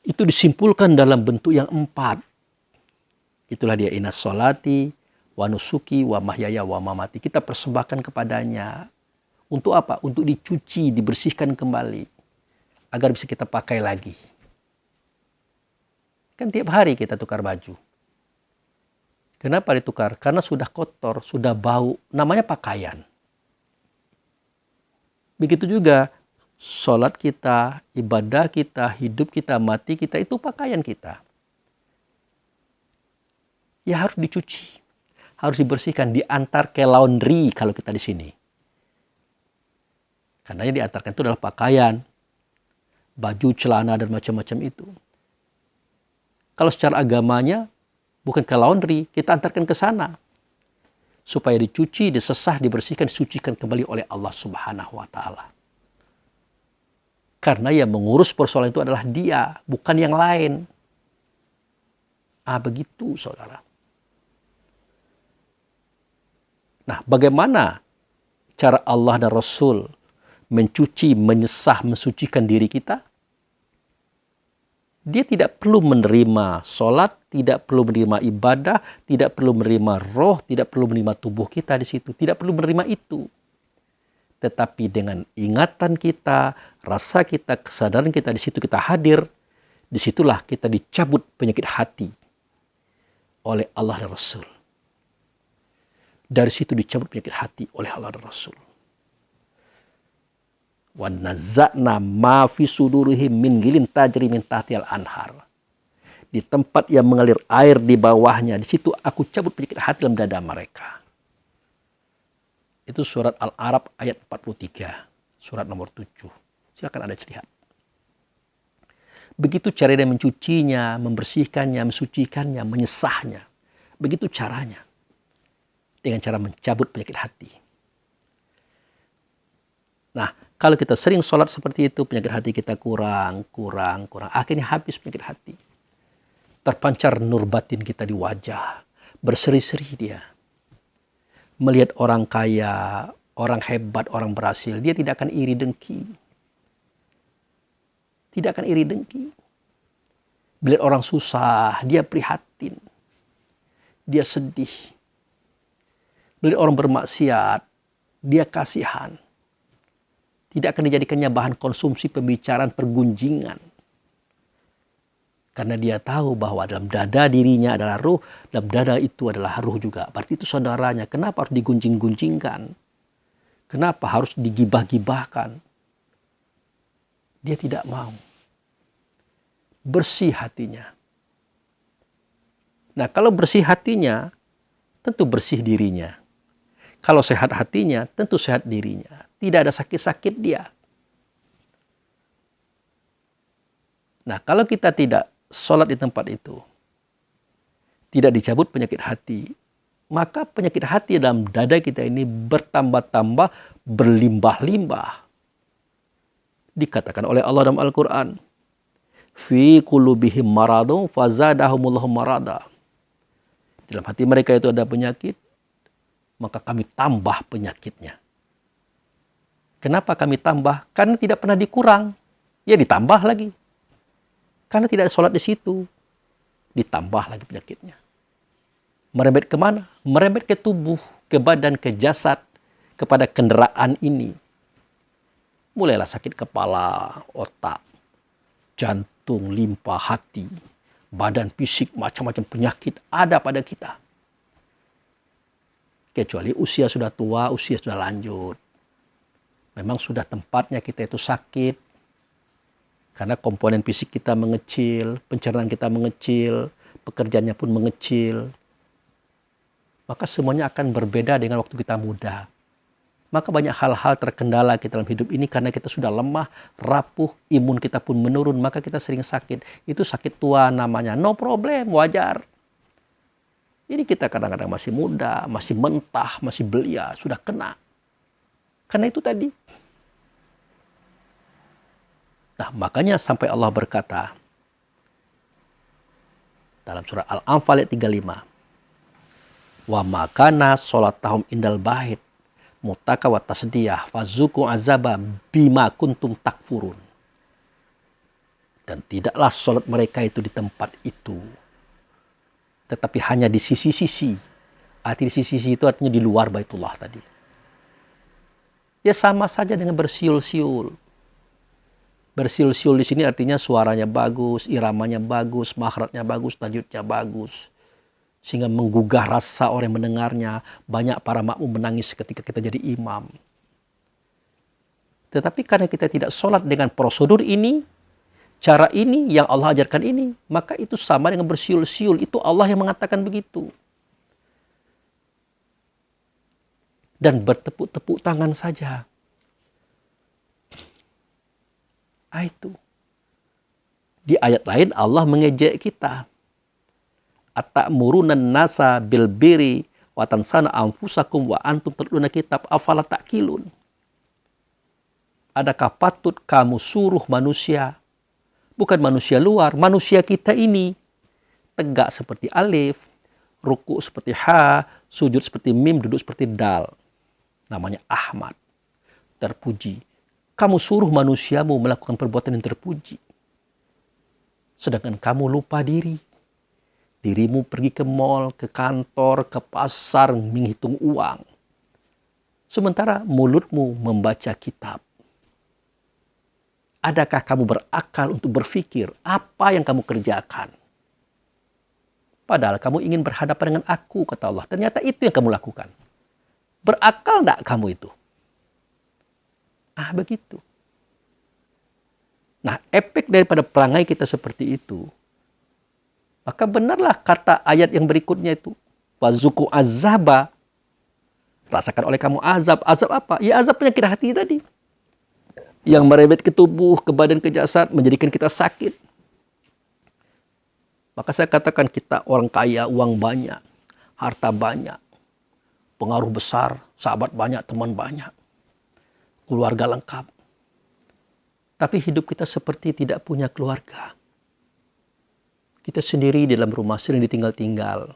Itu disimpulkan dalam bentuk yang 4. Itulah dia inna sholati, wa nusuki, wa mahyaya, wa mamati. Kita persembahkan kepadanya. Untuk apa? Untuk dicuci, dibersihkan kembali. Agar bisa kita pakai lagi. Kan tiap hari kita tukar baju. Kenapa ditukar? Karena sudah kotor, sudah bau. Namanya pakaian. Begitu juga sholat kita, ibadah kita, hidup kita, mati kita, itu pakaian kita. Ya harus dicuci. Harus dibersihkan, diantar ke laundry kalau kita di sini. Karena yang diantarkan itu adalah pakaian, baju, celana, dan macam-macam itu. Kalau secara agamanya, bukan ke laundry, kita antarkan ke sana. Supaya dicuci, disesah, dibersihkan, disucikan kembali oleh Allah Subhanahu wa Ta'ala. Karena yang mengurus persoalan itu adalah Dia, bukan yang lain. Begitu saudara. Nah, bagaimana cara Allah dan Rasul mencuci, menyesah, mensucikan diri kita? Dia tidak perlu menerima sholat, tidak perlu menerima ibadah, tidak perlu menerima roh, tidak perlu menerima tubuh kita di situ. Tidak perlu menerima itu. Tetapi dengan ingatan kita, rasa kita, kesadaran kita di situ kita hadir, disitulah kita dicabut penyakit hati oleh Allah dan Rasul. Dari situ dicabut penyakit hati oleh Allah dan Rasul. Wa nazza'na ma fi sudurihim min ghillin tajri min tahtihal anhar. Di tempat yang mengalir air di bawahnya, di situ aku cabut penyakit hati dalam dada mereka. Itu surat Al-A'raf ayat 43, surat nomor 7. Silakan Anda lihat. Begitu cara dia mencucinya, membersihkannya, mensucikannya, menyesahnya. Begitu caranya. Dengan cara mencabut penyakit hati. Nah, kalau kita sering sholat seperti itu, penyakit hati kita kurang. Akhirnya habis penyakit hati. Terpancar nur batin kita di wajah. Berseri-seri dia. Melihat orang kaya, orang hebat, orang berhasil, dia tidak akan iri dengki. Tidak akan iri dengki. Melihat orang susah, dia prihatin. Dia sedih. Melihat orang bermaksiat, dia kasihan. Tidak akan dijadikannya bahan konsumsi pembicaraan pergunjingan. Karena dia tahu bahwa dalam dada dirinya adalah ruh, dalam dada itu adalah ruh juga. Berarti itu saudaranya. Kenapa harus digunjing-gunjingkan? Kenapa harus digibah-gibahkan? Dia tidak mau. Bersih hatinya. Nah, kalau bersih hatinya, tentu bersih dirinya. Kalau sehat hatinya, tentu sehat dirinya. Tidak ada sakit-sakit dia. Nah, kalau kita tidak sholat di tempat itu, tidak dicabut penyakit hati, maka penyakit hati dalam dada kita ini bertambah-tambah, berlimbah-limbah. Dikatakan oleh Allah dalam Al-Quran, fi qulubihim maradun fazadahumullahu marada. Dalam hati mereka itu ada penyakit, maka kami tambah penyakitnya. Kenapa kami tambah? Karena tidak pernah dikurang. Ya ditambah lagi. Karena tidak ada sholat di situ. Ditambah lagi penyakitnya. Merembet kemana? Merembet ke tubuh, ke badan, ke jasad, kepada kendaraan ini. Mulailah sakit kepala, otak, jantung, limpa, hati, badan, fisik, macam-macam penyakit ada pada kita. Kecuali usia sudah tua, usia sudah lanjut. Memang sudah tempatnya kita itu sakit. Karena komponen fisik kita mengecil, pencernaan kita mengecil, pekerjaannya pun mengecil. Maka semuanya akan berbeda dengan waktu kita muda. Maka banyak hal-hal terkendala kita dalam hidup ini karena kita sudah lemah, rapuh, imun kita pun menurun, maka kita sering sakit. Itu sakit tua namanya, no problem, wajar. Ini kita kadang-kadang masih muda, masih mentah, masih belia, sudah kena. Karena itu tadi. Nah, makanya sampai Allah berkata dalam surah Al-Anfal ayat 35. Wa makana sholatahum indal bait mutaka wa tasdiyah fazuku azaba bima kuntum takfurun. Dan tidaklah sholat mereka itu di tempat itu, tetapi hanya di sisi-sisi. Arti di sisi-sisi itu artinya di luar Baitullah tadi. Ya sama saja dengan bersiul-siul. Bersiul-siul di sini artinya suaranya bagus, iramanya bagus, makhrajnya bagus, tajwidnya bagus. Sehingga menggugah rasa orang yang mendengarnya. Banyak para makmum menangis ketika kita jadi imam. Tetapi karena kita tidak sholat dengan prosedur ini, cara ini yang Allah ajarkan ini, maka itu sama dengan bersiul-siul. Itu Allah yang mengatakan begitu. Dan bertepuk-tepuk tangan saja. Itu. Di ayat lain Allah mengejek kita. Atamuruna nasa bil birri wa tansana anfusakum wa antum tatluna kitab afala ta'qilun. Adakah patut kamu suruh manusia, bukan manusia luar, manusia kita ini tegak seperti alif, ruku seperti ha, sujud seperti mim, duduk seperti dal. Namanya Ahmad. Terpuji. Kamu suruh manusiamu melakukan perbuatan yang terpuji. Sedangkan kamu lupa diri. Dirimu pergi ke mall, ke kantor, ke pasar, menghitung uang. Sementara mulutmu membaca kitab. Adakah kamu berakal untuk berpikir apa yang kamu kerjakan? Padahal kamu ingin berhadapan dengan aku, kata Allah. Ternyata itu yang kamu lakukan. Berakal enggak kamu itu? Begitu. Nah, efek daripada perangai kita seperti itu, maka benarlah kata ayat yang berikutnya itu. Wazuku azaba. Rasakan oleh kamu azab. Azab apa? Ya azab penyakit hati tadi. Yang merembet ke tubuh, ke badan, ke jasad, menjadikan kita sakit. Maka saya katakan kita orang kaya, uang banyak, harta banyak, pengaruh besar, sahabat banyak, teman banyak. Keluarga lengkap. Tapi hidup kita seperti tidak punya keluarga. Kita sendiri di dalam rumah sering ditinggal-tinggal.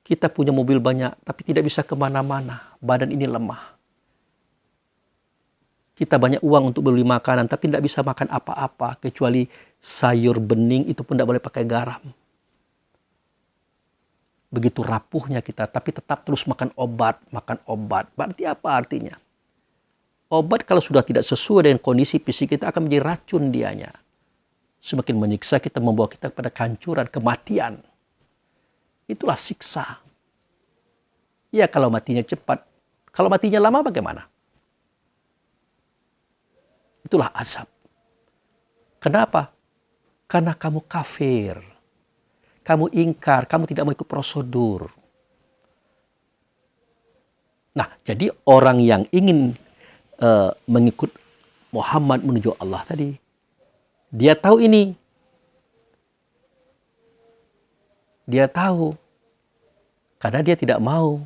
Kita punya mobil banyak, tapi tidak bisa kemana-mana. Badan ini lemah. Kita banyak uang untuk beli makanan, tapi tidak bisa makan apa-apa. Kecuali sayur bening, itu pun tidak boleh pakai garam. Begitu rapuhnya kita, tapi tetap terus makan obat. Berarti apa artinya? Obat kalau sudah tidak sesuai dengan kondisi fisik kita akan menjadi racun dianya. Semakin menyiksa kita, membawa kita kepada kehancuran, kematian. Itulah siksa. Ya kalau matinya cepat. Kalau matinya lama bagaimana? Itulah azab. Kenapa? Karena kamu kafir. Kamu ingkar, kamu tidak mau ikut prosedur. Nah, jadi orang yang ingin mengikut Muhammad menuju Allah tadi, dia tahu ini. Dia tahu. Karena dia tidak mau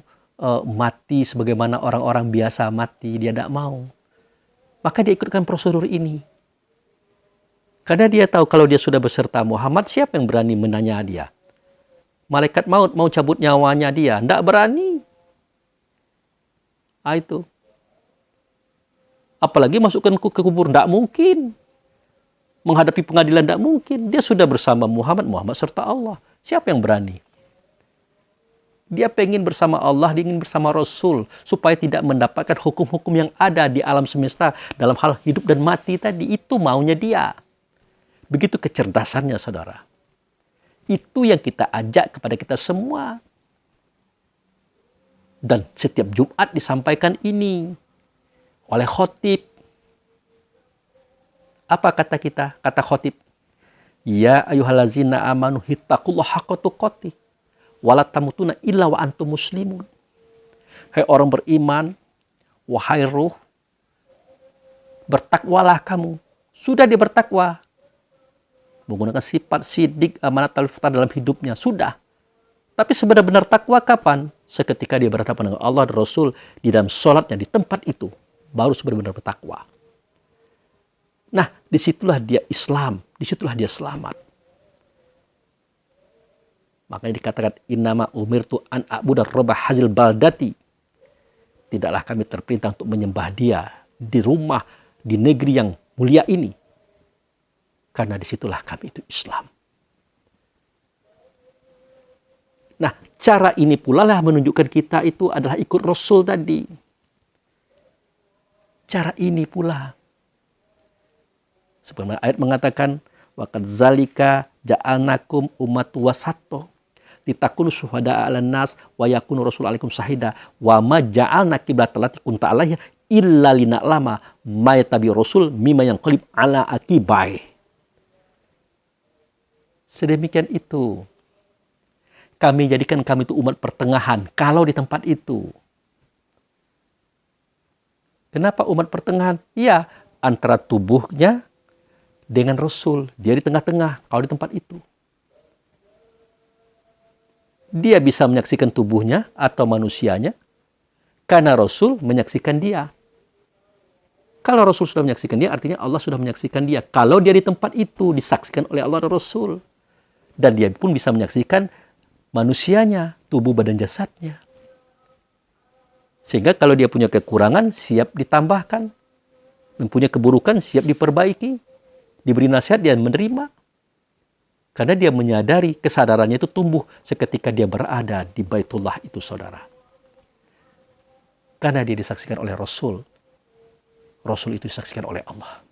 mati sebagaimana orang-orang biasa mati. Dia tidak mau. Maka dia ikutkan prosedur ini. Karena dia tahu kalau dia sudah beserta Muhammad, siapa yang berani menanya dia? Malaikat maut mau cabut nyawanya dia. Tidak berani. Itu. Apalagi masukkan ke kubur. Tidak mungkin. Menghadapi pengadilan tidak mungkin. Dia sudah bersama Muhammad serta Allah. Siapa yang berani? Dia pengen bersama Allah, dia ingin bersama Rasul. Supaya tidak mendapatkan hukum-hukum yang ada di alam semesta. Dalam hal hidup dan mati tadi. Itu maunya dia. Begitu kecerdasannya, saudara. Itu yang kita ajak kepada kita semua. Dan setiap Jumat disampaikan ini. Oleh khotib. Apa kata kita? Kata khotib. Ya ayyuhallazina amanu hittaqullaha haqqa tuqatih wala tamutuna illa wa antum muslimun. Hai orang beriman, wahai ruh, bertakwalah kamu. Sudah dia bertakwa. Menggunakan sifat sidik, amanat, al-fatah dalam hidupnya. Sudah. Tapi sebenar-benar takwa kapan? Seketika dia berhadapan dengan Allah dan Rasul di dalam sholatnya, di tempat itu. Baru sebenar-benar bertakwa. Nah, disitulah dia Islam. Disitulah dia selamat. Makanya dikatakan, innama umirtu an a'budu rabba hazil baldati. Tidaklah kami terperintah untuk menyembah dia di rumah, di negeri yang mulia ini. Karena disitulah kami itu Islam. Nah, cara ini pula lah menunjukkan kita itu adalah ikut Rasul tadi. Cara ini pula. Sebenarnya ayat mengatakan, waqad zalika ja'alnakum ummat wasato litakunu syuhada'a 'alan nas wa yakunu rasul 'alaikum syahida wa ma ja'alna qiblatan allati kunta 'alaiha illa lina'lama may tabi rasul mimma yanqalib 'ala aqibai. Sedemikian itu. Kami jadikan kami itu umat pertengahan kalau di tempat itu. Kenapa umat pertengahan? Ya, antara tubuhnya dengan Rasul. Dia di tengah-tengah kalau di tempat itu. Dia bisa menyaksikan tubuhnya atau manusianya karena Rasul menyaksikan dia. Kalau Rasul sudah menyaksikan dia, artinya Allah sudah menyaksikan dia. Kalau dia di tempat itu disaksikan oleh Allah dan Rasul. Dan dia pun bisa menyaksikan manusianya, tubuh badan jasadnya. Sehingga kalau dia punya kekurangan, siap ditambahkan. Mempunyai keburukan, siap diperbaiki. Diberi nasihat, dia menerima. Karena dia menyadari kesadarannya itu tumbuh seketika dia berada di Baitullah itu, saudara. Karena dia disaksikan oleh Rasul. Rasul itu disaksikan oleh Allah.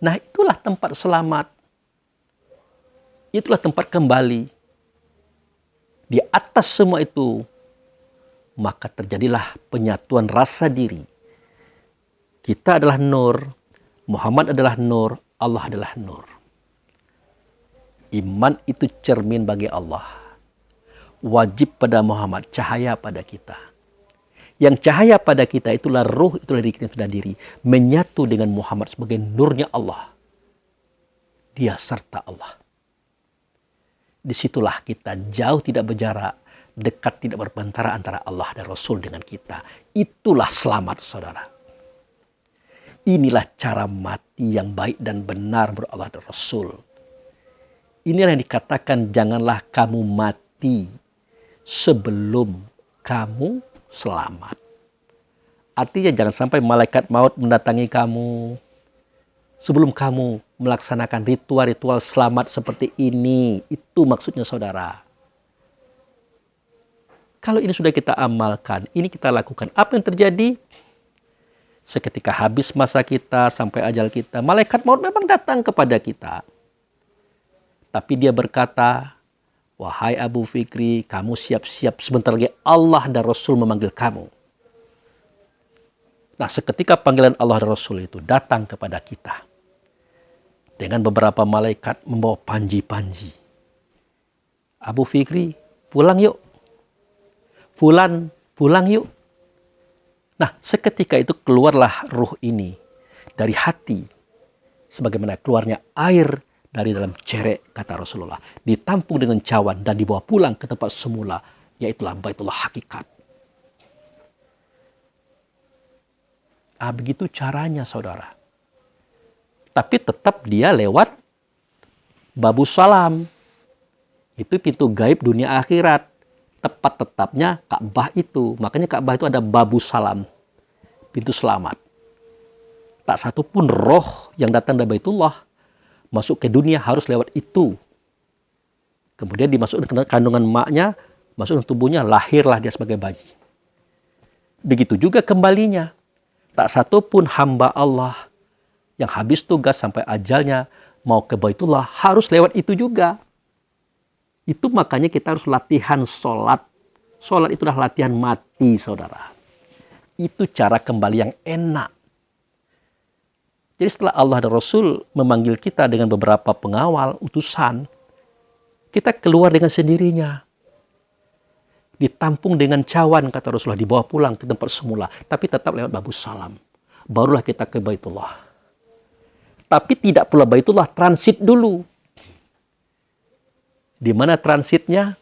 Nah, itulah tempat selamat. Itulah tempat kembali. Di atas semua itu, maka terjadilah penyatuan rasa diri. Kita adalah nur, Muhammad adalah nur, Allah adalah nur. Iman itu cermin bagi Allah. Wajib pada Muhammad, cahaya pada kita. Yang cahaya pada kita itulah ruh, itulah diri kita yang sudah diri. Menyatu dengan Muhammad sebagai nurnya Allah. Dia serta Allah. Disitulah kita jauh tidak berjarak, dekat tidak berpantara antara Allah dan Rasul dengan kita. Itulah selamat, saudara. Inilah cara mati yang baik dan benar menurut Allah dan Rasul. Inilah yang dikatakan janganlah kamu mati mati sebelum kamu selamat. Artinya jangan sampai malaikat maut mendatangi kamu sebelum kamu melaksanakan ritual-ritual selamat seperti ini. Itu maksudnya saudara. Kalau ini sudah kita amalkan, ini kita lakukan, apa yang terjadi? Seketika habis masa kita, sampai ajal kita, malaikat maut memang datang kepada kita. Tapi dia berkata, wahai Abu Fikri, kamu siap-siap, sebentar lagi Allah dan Rasul memanggil kamu. Nah, seketika panggilan Allah dan Rasul itu datang kepada kita. Dengan beberapa malaikat membawa panji-panji. Abu Fikri, pulang yuk. Fulan, pulang yuk. Nah, seketika itu keluarlah ruh ini dari hati. Sebagaimana keluarnya air dari dalam cerek, kata Rasulullah. Ditampung dengan cawan dan dibawa pulang ke tempat semula, yaitulah Baitullah hakikat. Begitu caranya saudara. Tapi tetap dia lewat Babu Salam. Itu pintu gaib dunia akhirat. Tepat tetapnya Ka'bah itu. Makanya Ka'bah itu ada Babu Salam. Pintu selamat. Tak satu pun roh yang datang dari Baitullah masuk ke dunia harus lewat itu. Kemudian dimasukkan ke kandungan emaknya, masuk ke tubuhnya, lahirlah dia sebagai bayi. Begitu juga kembalinya. Tak satu pun hamba Allah yang habis tugas sampai ajalnya mau ke Baitullah harus lewat itu juga. Itu makanya kita harus latihan sholat. Sholat itu adalah latihan mati, saudara. Itu cara kembali yang enak. Jadi setelah Allah dan Rasul memanggil kita dengan beberapa pengawal, utusan, kita keluar dengan sendirinya. Ditampung dengan cawan, kata Rasulullah, dibawa pulang ke tempat semula. Tapi tetap lewat Babu Salam. Barulah kita ke Baitullah. Tapi tidak pula Baitullah, transit dulu. Di mana transitnya?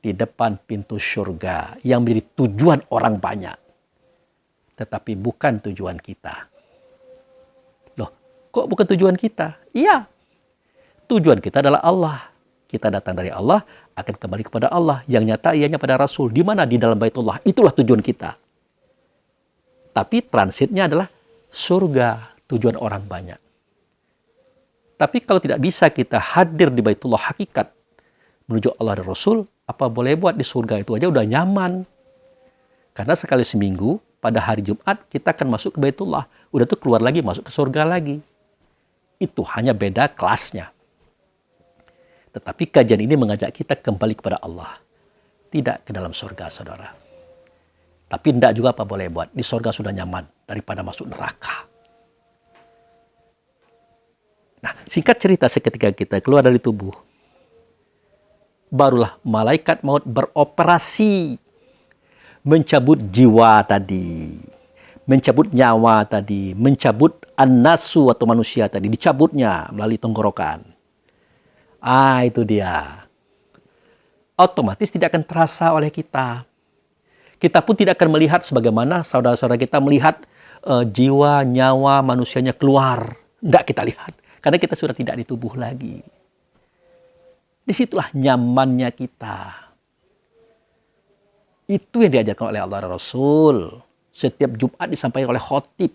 Di depan pintu surga yang menjadi tujuan orang banyak. Tetapi bukan tujuan kita. Loh, kok bukan tujuan kita? Iya, tujuan kita adalah Allah. Kita datang dari Allah, akan kembali kepada Allah. Yang nyata ianya pada Rasul. Di mana? Di dalam Baitullah. Itulah tujuan kita. Tapi transitnya adalah surga, tujuan orang banyak. Tapi kalau tidak bisa kita hadir di Baitullah hakikat, menuju Allah dan Rasul, apa boleh buat di surga itu aja udah nyaman. Karena sekali seminggu, pada hari Jumat, kita akan masuk ke Baitullah. Udah tuh keluar lagi, masuk ke surga lagi. Itu hanya beda kelasnya. Tetapi kajian ini mengajak kita kembali kepada Allah. Tidak ke dalam surga, saudara. Tapi tidak juga apa boleh buat. Di surga sudah nyaman daripada masuk neraka. Nah, singkat cerita seketika kita keluar dari tubuh. Barulah malaikat maut beroperasi. Mencabut jiwa tadi. Mencabut nyawa tadi. Mencabut an-nasu atau manusia tadi. Dicabutnya melalui tenggorokan. Itu dia. Otomatis tidak akan terasa oleh kita. Kita pun tidak akan melihat sebagaimana saudara-saudara kita melihat jiwa, nyawa manusianya keluar. Tidak kita lihat. Karena kita sudah tidak di tubuh lagi. Disitulah nyamannya kita. Itu yang diajarkan oleh Allah dan Rasul. Setiap Jumat disampaikan oleh khotib.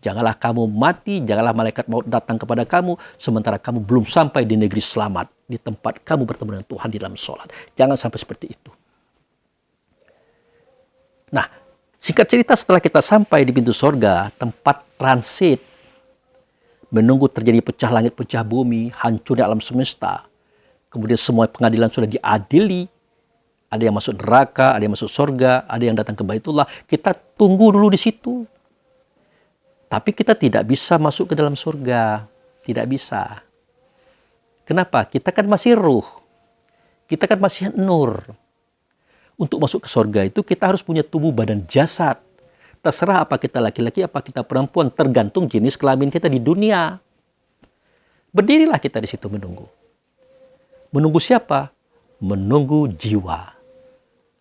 Janganlah kamu mati, janganlah malaikat maut datang kepada kamu, sementara kamu belum sampai di negeri selamat, di tempat kamu bertemu dengan Tuhan di dalam sholat. Jangan sampai seperti itu. Nah, singkat cerita setelah kita sampai di pintu surga, tempat transit, menunggu terjadi pecah langit, pecah bumi, hancurnya alam semesta. Kemudian semua pengadilan sudah diadili. Ada yang masuk neraka, ada yang masuk surga, ada yang datang ke Baitullah. Kita tunggu dulu di situ. Tapi kita tidak bisa masuk ke dalam surga. Tidak bisa. Kenapa? Kita kan masih ruh. Kita kan masih nur. Untuk masuk ke surga itu kita harus punya tubuh badan jasad. Terserah apa kita laki-laki, apa kita perempuan. Tergantung jenis kelamin kita di dunia. Berdirilah kita di situ menunggu. Menunggu siapa? Menunggu jiwa.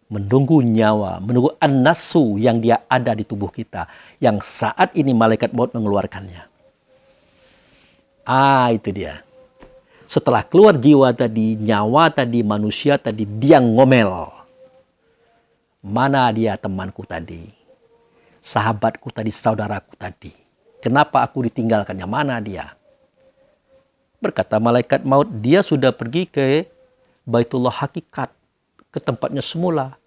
Menunggu nyawa. Menunggu an-nasu yang dia ada di tubuh kita. Yang saat ini malaikat maut mengeluarkannya. Itu dia. Setelah keluar jiwa tadi, nyawa tadi, manusia tadi, dia ngomel. Mana dia temanku tadi? Sahabatku tadi, saudaraku tadi. Kenapa aku ditinggalkannya? Mana dia? Berkata malaikat maut, dia sudah pergi ke Baitullah Hakikat, ke tempatnya semula.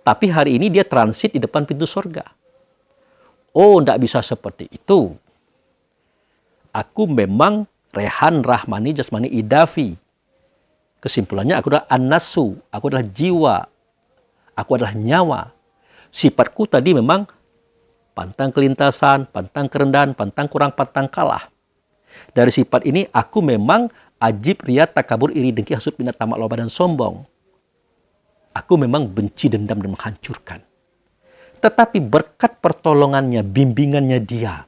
Tapi hari ini dia transit di depan pintu surga. Oh, tidak bisa seperti itu. Aku memang Rehan, Rahmani, Jasmani, Idafi. Kesimpulannya aku adalah an-nasu, aku adalah jiwa, aku adalah nyawa. Sifatku tadi memang pantang kelintasan, pantang kerendahan, pantang kurang, pantang kalah. Dari sifat ini aku memang ajib, riya, takabur, iri, dengki, hasud, minat, tamak, loba, dan sombong. Aku memang benci, dendam, dan menghancurkan. Tetapi berkat pertolongannya, bimbingannya dia,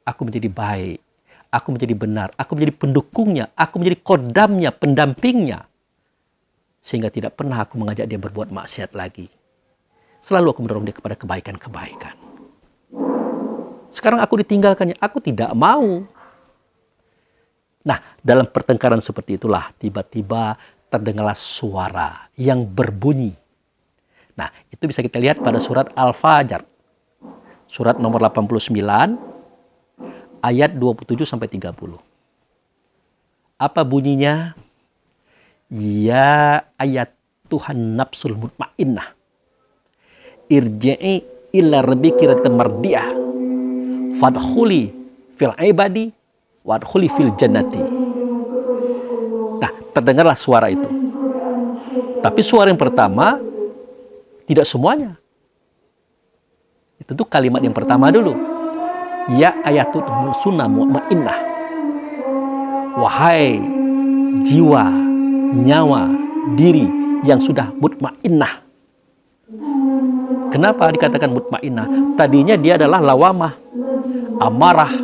aku menjadi baik, aku menjadi benar, aku menjadi pendukungnya, aku menjadi kodamnya, pendampingnya. Sehingga tidak pernah aku mengajak dia berbuat maksiat lagi. Selalu aku mendorong dia kepada kebaikan-kebaikan. Sekarang aku ditinggalkannya, aku tidak mau. Nah, dalam pertengkaran seperti itulah tiba-tiba terdengarlah suara yang berbunyi. Nah, itu bisa kita lihat pada surat Al-Fajr. Surat nomor 89, ayat 27 sampai 30. Apa bunyinya? Ya ayat Tuhan nafsul mutmainnah. Irji'i illa rabbiki radiyatan mardiyah. Fadkhuli fil ibadi wadkhuli fil jannati. Nah, terdengarlah suara itu. Tapi suara yang pertama tidak semuanya. Itu tuh kalimat yang pertama dulu. Ya ayatul sunnah mu'mainnah. Wahai jiwa, nyawa, diri yang sudah mutmainnah. Kenapa dikatakan mutmainnah? Tadinya dia adalah lawamah, amarah.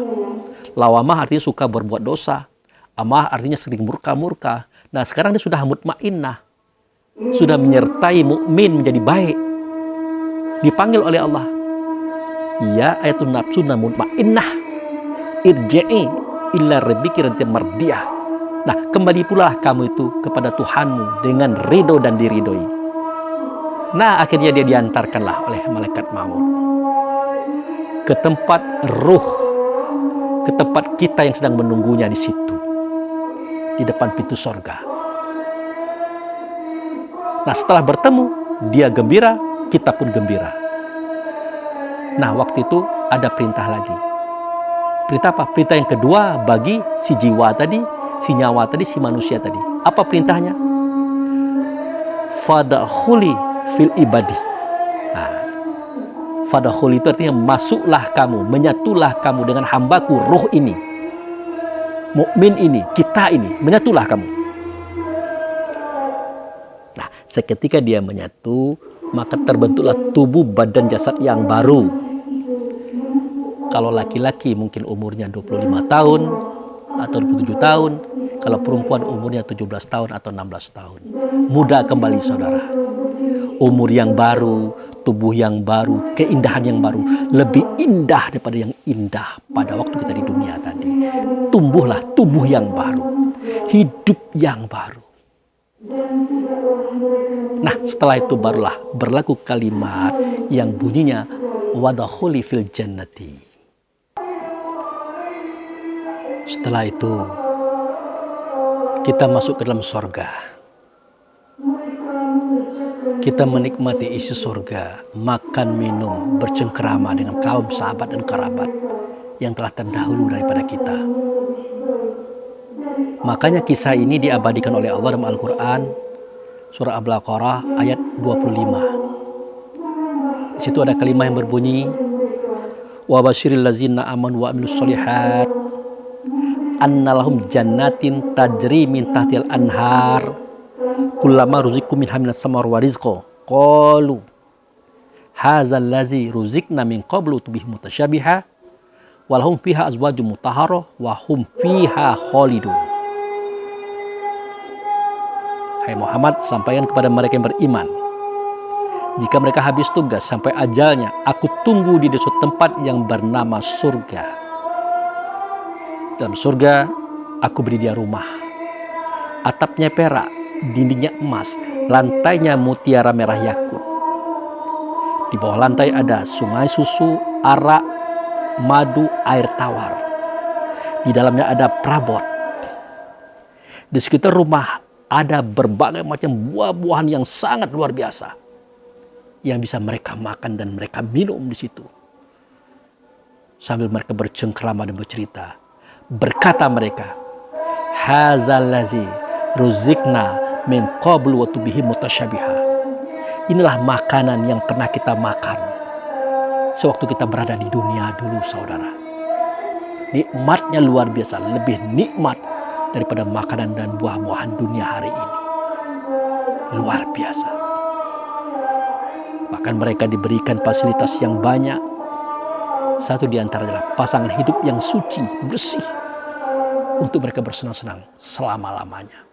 Lawamah artinya suka berbuat dosa. Amarah artinya sering murka-murka. Nah, sekarang dia sudah mutmainnah. Sudah menyertai mukmin menjadi baik. Dipanggil oleh Allah. Ya ayatun nafsunna mutmainnah. Irji'i illa rabbiki radiyatan mardiyah. Nah, kembali pula kamu itu kepada Tuhanmu dengan ridho dan diridhoi. Nah, akhirnya dia diantarkanlah oleh malaikat maut ke tempat ruh, ke tempat kita yang sedang menunggunya di situ, di depan pintu sorga. Nah, setelah bertemu, dia gembira, kita pun gembira. Nah, waktu itu ada perintah lagi. Perintah apa? Perintah yang kedua bagi si jiwa tadi, si nyawa tadi, si manusia tadi. Apa perintahnya? Fadkhuli fil ibadi. Nah, fadkhuli itu artinya masuklah kamu, menyatulah kamu dengan hambaku, ruh ini, mukmin ini, kita ini, menyatulah kamu. Nah, seketika dia menyatu, maka terbentuklah tubuh badan jasad yang baru. Kalau laki-laki mungkin umurnya 25 tahun atau 27 tahun. Kalau perempuan umurnya 17 tahun atau 16 tahun. Muda kembali saudara. Umur yang baru, tubuh yang baru, keindahan yang baru. Lebih indah daripada yang indah pada waktu kita di dunia tadi. Tumbuhlah tubuh yang baru. Hidup yang baru. Nah, setelah itu barulah berlaku kalimat yang bunyinya wadkhuli fil jannati. Setelah itu kita masuk ke dalam surga. Kita menikmati isi surga, makan, minum, bercengkerama dengan kaum sahabat dan kerabat yang telah terdahulu daripada kita. Makanya kisah ini diabadikan oleh Allah dalam Al-Quran, surah Al-Baqarah ayat 25. Di situ ada kalimat yang berbunyi, wa basyiril ladzina amanu wa amilus sholihat annalahum jannatin tajri min tahtil anhar kullama ruziqu minha minas samar wa rizqo qalu hadzal ladzi ruziqna min qablu tubih mutasyabiha walahum fiha azwajum mutahharah wa hum fiha khalidun. Hai Muhammad, sampaikan kepada mereka yang beriman, jika mereka habis tugas sampai ajalnya, aku tunggu di suatu tempat yang bernama surga. Dalam surga, aku beri dia rumah, atapnya perak, dindingnya emas, lantainya mutiara merah yakut. Di bawah lantai ada sungai susu, arak, madu, air tawar. Di dalamnya ada perabot. Di sekitar rumah ada berbagai macam buah-buahan yang sangat luar biasa yang bisa mereka makan dan mereka minum di situ. Sambil mereka bercengkrama dan bercerita, berkata mereka, "Hadzal ladzi ruzikna min qablu wa tubihi mutasyabiha." Inilah makanan yang pernah kita makan sewaktu kita berada di dunia dulu, saudara. Nikmatnya luar biasa, lebih nikmat daripada makanan dan buah-buahan dunia hari ini. Luar biasa. Bahkan mereka diberikan fasilitas yang banyak. Satu di antara adalah pasangan hidup yang suci, bersih, untuk mereka bersenang-senang selama-lamanya.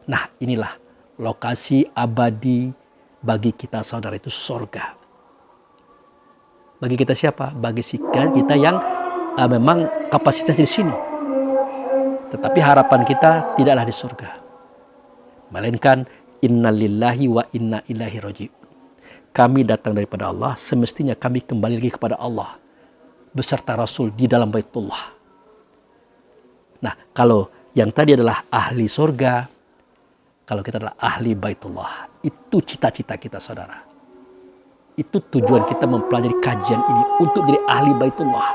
Nah, inilah lokasi abadi bagi kita, saudara, itu sorga. Bagi kita siapa? Bagi kita yang memang kapasitasnya di sini. Tetapi harapan kita tidaklah di surga, melainkan innalillahi wa inna ilaihi raji'un. Kami datang daripada Allah, semestinya kami kembali lagi kepada Allah beserta Rasul di dalam Baitullah. Nah, kalau yang tadi adalah ahli surga, kalau kita adalah ahli Baitullah, itu cita-cita kita, saudara. Itu tujuan kita mempelajari kajian ini, untuk jadi ahli Baitullah,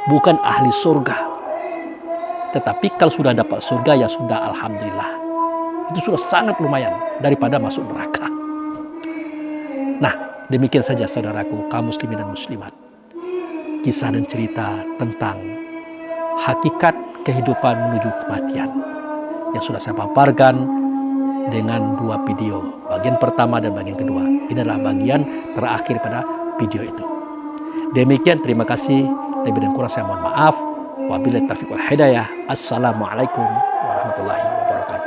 bukan ahli surga. Tetapi kalau sudah dapat surga, ya sudah, alhamdulillah. Itu sudah sangat lumayan daripada masuk neraka. Nah, demikian saja, saudaraku, kaum muslimin dan muslimat, kisah dan cerita tentang hakikat kehidupan menuju kematian yang sudah saya paparkan dengan 2 video, bagian pertama dan bagian kedua. Ini adalah bagian terakhir pada video itu. Demikian, terima kasih. Lebih dan kurang saya mohon maaf. Wabillahi taufiq wal hidayah. Assalamualaikum warahmatullahi wabarakatuh.